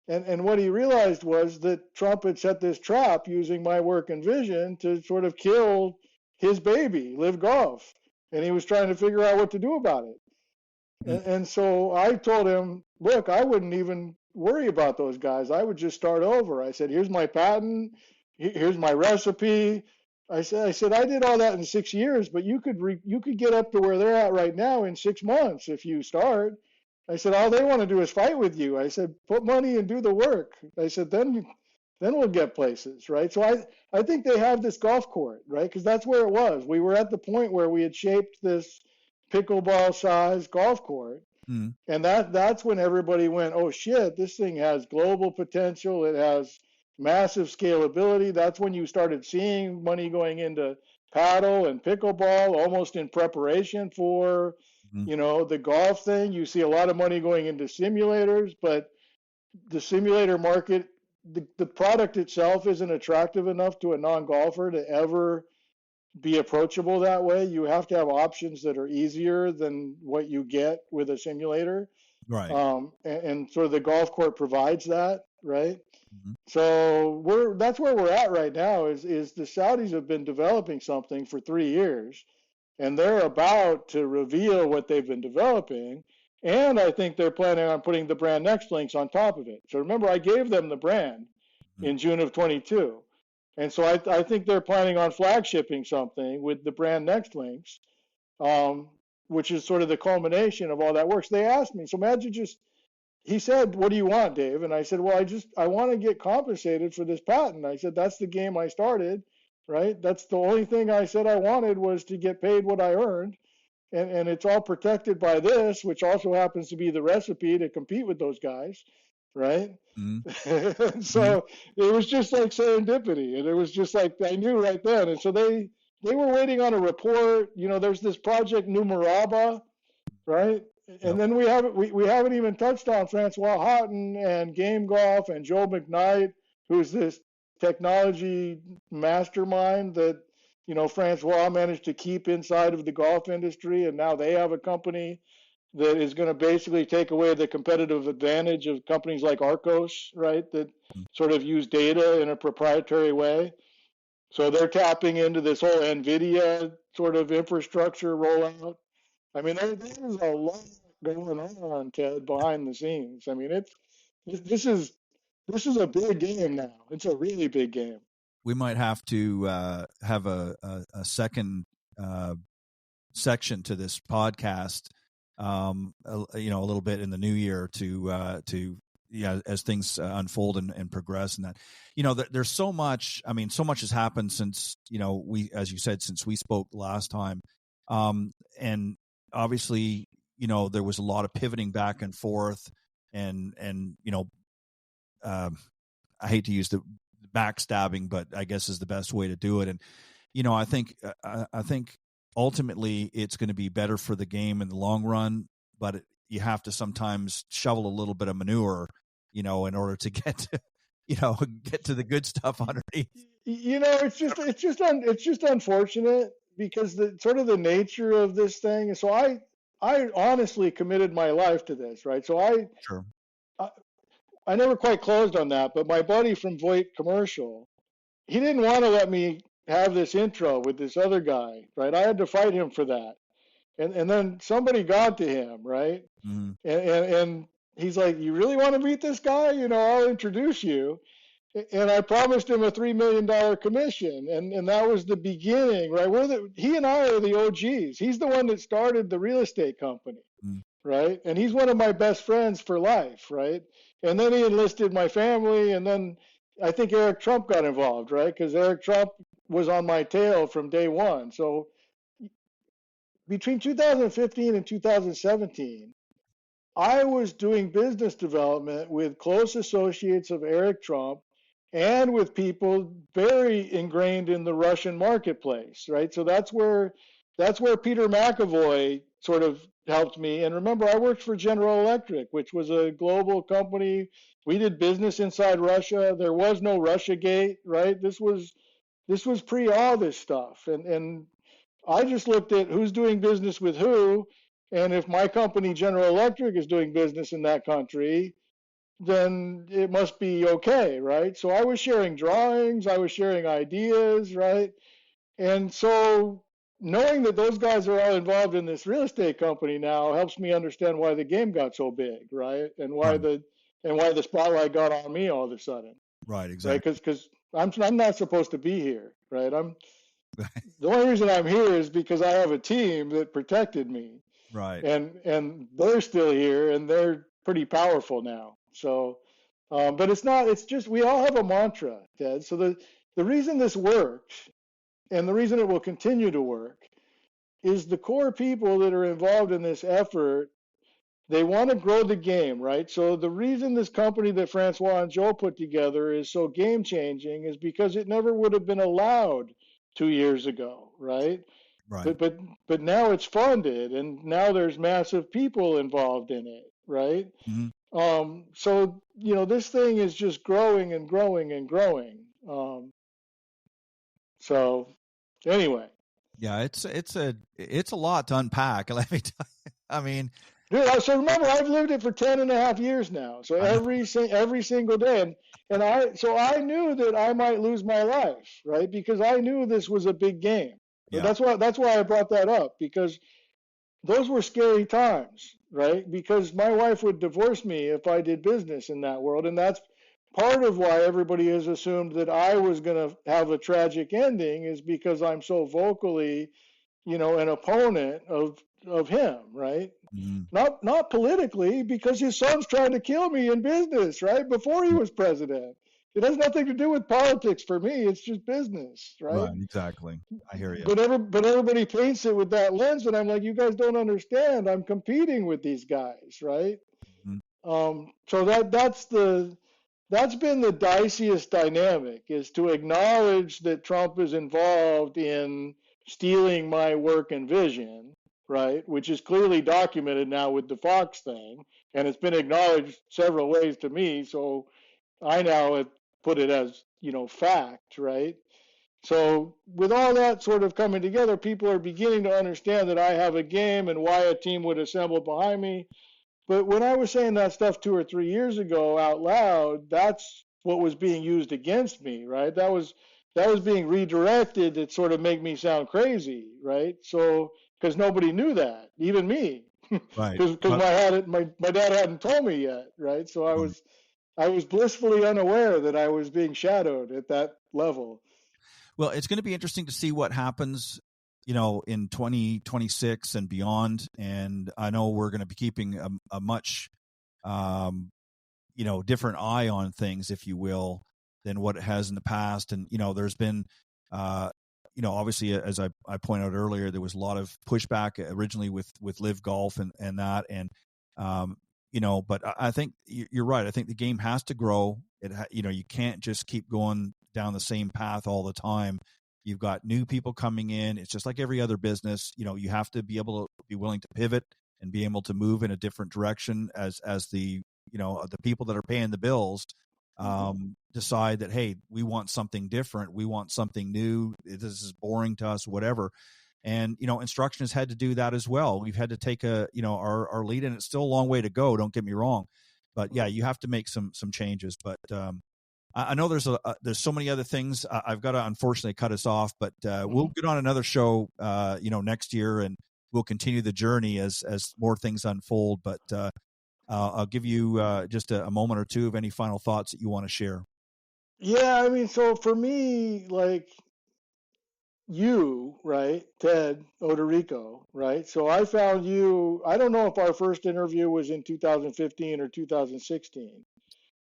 and what he realized was that Trump had set this trap using my work and vision to sort of kill his baby, Live Golf, and he was trying to figure out what to do about it. Mm-hmm. And so I told him, look, I wouldn't even worry about those guys. I would just start over. I said, here's my patent. Here's my recipe. I said, I did all that in 6 years, but you could get up to where they're at right now in 6 months if you start. I said, all they want to do is fight with you. I said, put money and do the work. I said, then we'll get places, right? So I think they have this golf court, right? Because that's where it was. We were at the point where we had shaped this pickleball-sized golf court. Mm. And that's when everybody went, oh, shit, this thing has global potential. It has massive scalability. That's when you started seeing money going into paddle and pickleball almost in preparation for, the golf thing. You see a lot of money going into simulators, but the simulator market, the product itself isn't attractive enough to a non-golfer to ever be approachable that way. You have to have options that are easier than what you get with a simulator. Right. And sort of the golf court provides that, right? Mm-hmm. So that's where we're at right now is the Saudis have been developing something for 3 years, and they're about to reveal what they've been developing. And I think they're planning on putting the brand NextLinks on top of it. So remember, I gave them the brand in June of 22. And so I think they're planning on flagshipping something with the brand NextLinks, which is sort of the culmination of all that work. So they asked me, so imagine he said, what do you want, Dave? And I said, well, I want to get compensated for this patent. I said, that's the game I started, right? That's the only thing I said I wanted was to get paid what I earned. And it's all protected by this, which also happens to be the recipe to compete with those guys, right? Mm-hmm. So it was just like serendipity, and it was just like I knew right then. And so they were waiting on a report. There's this project Numeraba, right? And then we haven't even touched on Francois Houghton and Game Golf and Joe McKnight, who's this technology mastermind that Francois managed to keep inside of the golf industry, and now they have a company that is going to basically take away the competitive advantage of companies like Arcos, right, that sort of use data in a proprietary way. So they're tapping into this whole NVIDIA sort of infrastructure rollout. I mean, there's a lot going on, Ted, behind the scenes. I mean, this is a big game now. It's a really big game. We might have to have a second section to this podcast, a little bit in the new year to as things unfold and progress, and that there's so much. I mean, so much has happened since as you said, since we spoke last time, and obviously there was a lot of pivoting back and forth, and I hate to use the backstabbing, but I guess is the best way to do it. And, I think ultimately it's going to be better for the game in the long run, but you have to sometimes shovel a little bit of manure, in order to get to, get to the good stuff underneath. It's just unfortunate because the sort of the nature of this thing. So I honestly committed my life to this, right? So I never quite closed on that, but my buddy from Voight Commercial, he didn't want to let me have this intro with this other guy, right? I had to fight him for that. And then somebody got to him, right? Mm-hmm. And he's like, you really want to meet this guy? I'll introduce you. And I promised him a $3 million commission. And that was the beginning, right? He and I are the OGs. He's the one that started the real estate company, right? And he's one of my best friends for life, right? And then he enlisted my family. And then I think Eric Trump got involved, right? Because Eric Trump was on my tail from day one. So between 2015 and 2017, I was doing business development with close associates of Eric Trump and with people very ingrained in the Russian marketplace, right? So that's where Peter McAvoy sort of helped me. And remember, I worked for General Electric, which was a global company. We did business inside Russia. There was no Russiagate, right? This was pre all this stuff. And I just looked at who's doing business with who, and if my company, General Electric, is doing business in that country, then it must be okay, right? So I was sharing drawings, I was sharing ideas, right? And so knowing that those guys are all involved in this real estate company now helps me understand why the game got so big, right? And why the spotlight got on me all of a sudden. Right, exactly. Right? Because I'm not supposed to be here, right? The only reason I'm here is because I have a team that protected me. Right. And they're still here and they're pretty powerful now. So, but it's just, we all have a mantra, Ted. So the reason this works and the reason it will continue to work is the core people that are involved in this effort, they want to grow the game, right? So the reason this company that Francois and Joe put together is so game changing is because it never would have been allowed 2 years ago, right? Right. But now it's funded, and now there's massive people involved in it, right? Mm-hmm. So this thing is just growing and growing and growing. So anyway, yeah, it's a lot to unpack. Let me tell you. I mean, dude. So remember, I've lived it for 10.5 years now. So every single day, and I knew that I might lose my life, right? Because I knew this was a big game. Yeah. That's why I brought that up, because those were scary times, right? Because my wife would divorce me if I did business in that world, and that's part of why everybody has assumed that I was going to have a tragic ending, is because I'm so vocally, an opponent of him, right? Mm-hmm. Not politically, because his son's trying to kill me in business, right? Before he was president. It has nothing to do with politics for me. It's just business, right? Right, exactly. I hear you. But everybody paints it with that lens, and I'm like, you guys don't understand. I'm competing with these guys, right? Mm-hmm. So that's been the diciest dynamic, is to acknowledge that Trump is involved in stealing my work and vision, right? Which is clearly documented now with the Fox thing, and it's been acknowledged several ways to me. So I now have put it as, fact, right? So with all that sort of coming together, people are beginning to understand that I have a game and why a team would assemble behind me. But when I was saying that stuff 2 or 3 years ago out loud, that's what was being used against me, right? That was being redirected to sort of make me sound crazy, right? So, because nobody knew that, even me, right? Because my dad hadn't told me yet, right? So I was blissfully unaware that I was being shadowed at that level. Well, it's going to be interesting to see what happens, in 2026 and beyond. And I know we're going to be keeping a much, different eye on things, if you will, than what it has in the past. And, there's been, obviously, as I pointed out earlier, there was a lot of pushback originally with Live Golf and that. And, but I think you're right. I think the game has to grow. You can't just keep going down the same path all the time. You've got new people coming in. It's just like every other business. You have to be able to be willing to pivot and be able to move in a different direction as the the people that are paying the bills decide that, hey, we want something different. We want something new. This is boring to us, whatever. And, instruction has had to do that as well. We've had to take our lead, and it's still a long way to go. Don't get me wrong, but yeah, you have to make some changes. But I know there's so many other things. I've got to unfortunately cut us off, but we'll get on another show, next year, and we'll continue the journey as more things unfold. But I'll give you just a moment or two of any final thoughts that you want to share. Yeah, I mean, so for me, like you, right, Ted Odorico, right? So I found you, I don't know if our first interview was in 2015 or 2016,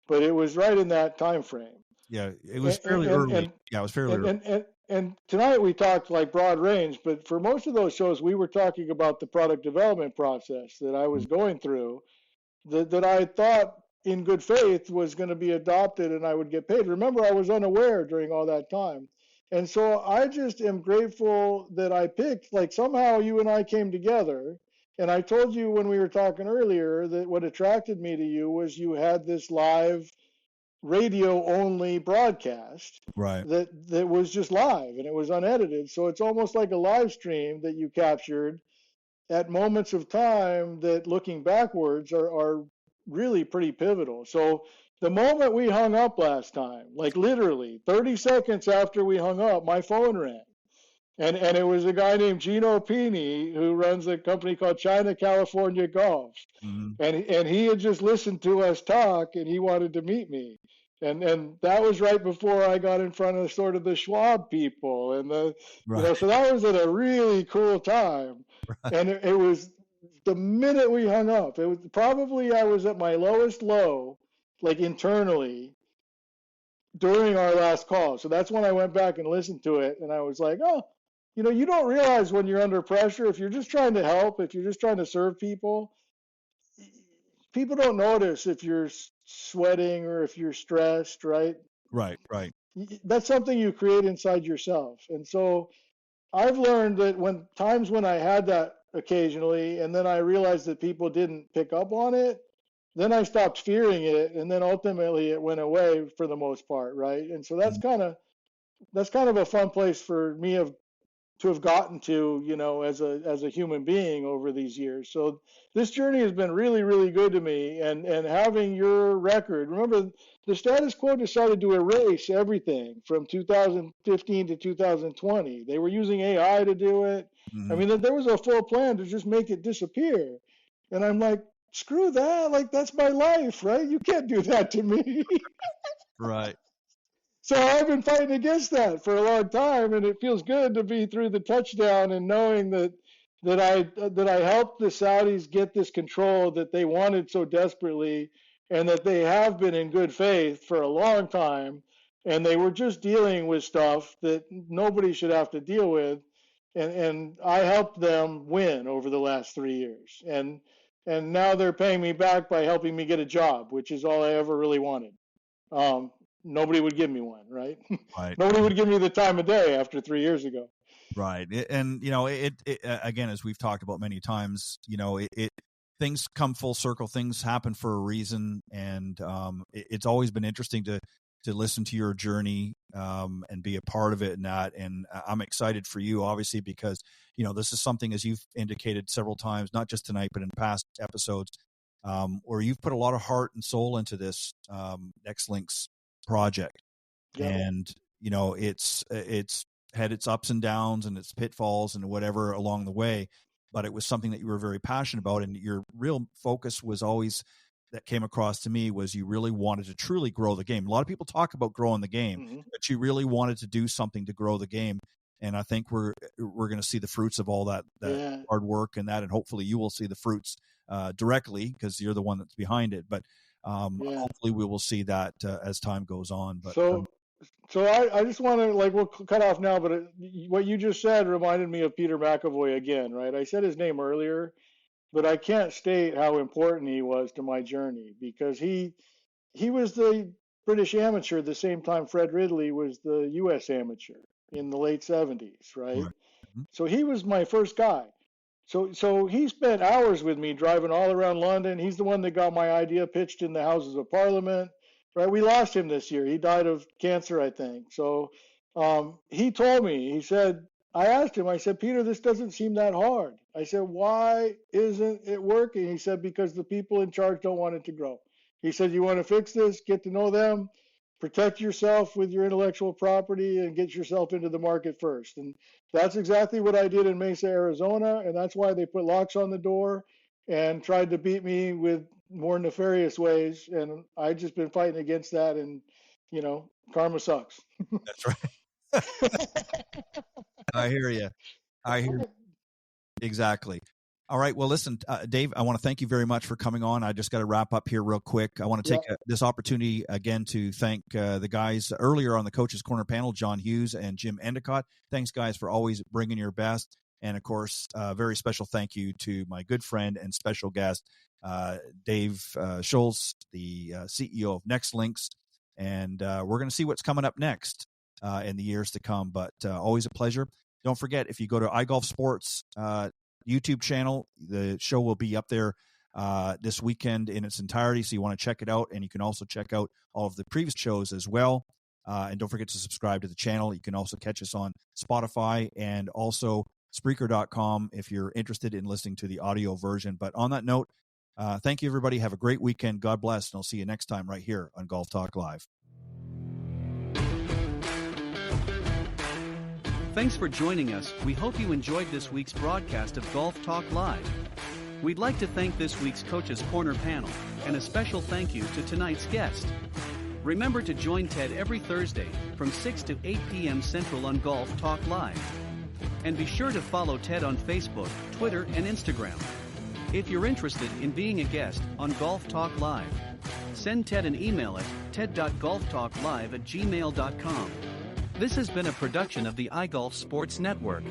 but it was right in that time frame. Yeah, it was fairly early. Yeah, it was fairly early. And tonight we talked like broad range, but for most of those shows, we were talking about the product development process that I was going through, that I thought in good faith was going to be adopted and I would get paid. Remember, I was unaware during all that time. And so I just am grateful that I picked, like somehow you and I came together. And I told you when we were talking earlier that what attracted me to you was you had this live radio only broadcast, right, that was just live and it was unedited. So it's almost like a live stream that you captured at moments of time that, looking backwards, are really pretty pivotal. So the moment we hung up last time, like literally 30 seconds after we hung up, my phone rang. And it was a guy named Gino Pini who runs a company called China California Golf. Mm-hmm. And he had just listened to us talk and he wanted to meet me. And that was right before I got in front of sort of the Schwab people and so that was at a really cool time. Right. And it was the minute we hung up, it was probably, I was at my lowest low, like internally, during our last call. So that's when I went back and listened to it. And I was like, oh, you don't realize when you're under pressure, if you're just trying to help, if you're just trying to serve people don't notice if you're sweating or if you're stressed, right? Right. That's something you create inside yourself. And so I've learned that when I had that occasionally, and then I realized that people didn't pick up on it, then I stopped fearing it, and then ultimately it went away for the most part, right? And so that's kind of a fun place for me to have gotten to, as a human being over these years. So this journey has been really, really good to me, and having your record. Remember, the status quo decided to erase everything from 2015 to 2020. They were using AI to do it. Mm-hmm. I mean, there was a full plan to just make it disappear. And I'm like, screw that. Like, that's my life, right? You can't do that to me. Right. So I've been fighting against that for a long time, and it feels good to be through the touchdown and knowing that I helped the Saudis get this control that they wanted so desperately, and that they have been in good faith for a long time, and they were just dealing with stuff that nobody should have to deal with, and I helped them win over the last 3 years, and now they're paying me back by helping me get a job, which is all I ever really wanted. Nobody would give me one, right? Right. Nobody would give me the time of day after 3 years ago. Right. And, it again, as we've talked about many times, things come full circle, things happen for a reason. And it's always been interesting to listen to your journey and be a part of it and that. And I'm excited for you, obviously, because, this is something, as you've indicated several times, not just tonight, but in past episodes, where you've put a lot of heart and soul into this NextLinks project. Yeah. And it's had its ups and downs and its pitfalls and whatever along the way, but it was something that you were very passionate about, and your real focus was always, that came across to me, was you really wanted to truly grow the game. A lot of people talk about growing the game, mm-hmm. but you really wanted to do something to grow the game, and I think we're going to see the fruits of all that yeah. hard work and that, and hopefully you will see the fruits directly, because you're the one that's behind it, but yeah. Hopefully we will see that as time goes on. But so I just want to, like, we'll cut off now, but what you just said reminded me of Peter McAvoy again, right? I said his name earlier, but I can't state how important he was to my journey, because he was the British amateur at the same time Fred Ridley was the U.S. amateur in the late 70s, right? Mm-hmm. So he was my first guy. So he spent hours with me driving all around London. He's the one that got my idea pitched in the Houses of Parliament, right? We lost him this year. He died of cancer, I think. So he told me, he said, I asked him, I said, Peter, this doesn't seem that hard. I said, why isn't it working? He said, because the people in charge don't want it to grow. He said, you want to fix this, get to know them, protect yourself with your intellectual property, and get yourself into the market first. And that's exactly what I did in Mesa, Arizona. And that's why they put locks on the door and tried to beat me with more nefarious ways. And I've just been fighting against that. And, you know, karma sucks. That's right. I hear you. I hear you. Exactly. All right. Well, listen, Dave, I want to thank you very much for coming on. I just got to wrap up here real quick. I want to take this opportunity again to thank the guys earlier on the Coach's Corner panel, John Hughes and Jim Endicott. Thanks, guys, for always bringing your best. And, of course, a very special thank you to my good friend and special guest, Dave Shultz, the CEO of NextLinks. And we're going to see what's coming up next in the years to come. But always a pleasure. Don't forget, if you go to iGolf Sports YouTube channel, the show will be up there this weekend in its entirety, so you want to check it out. And you can also check out all of the previous shows as well. And don't forget to subscribe to the channel. You can also catch us on Spotify and also Spreaker.com if you're interested in listening to the audio version. But on that note, thank you, everybody. Have a great weekend. God bless, and I'll see you next time right here on Golf Talk Live. Thanks for joining us. We hope you enjoyed this week's broadcast of Golf Talk Live. We'd like to thank this week's Coach's Corner panel, and a special thank you to tonight's guest. Remember to join Ted every Thursday from 6 to 8 p.m. Central on Golf Talk Live. And be sure to follow Ted on Facebook, Twitter, and Instagram. If you're interested in being a guest on Golf Talk Live, send Ted an email at ted.golftalklive@gmail.com. This has been a production of the iGolf Sports Network.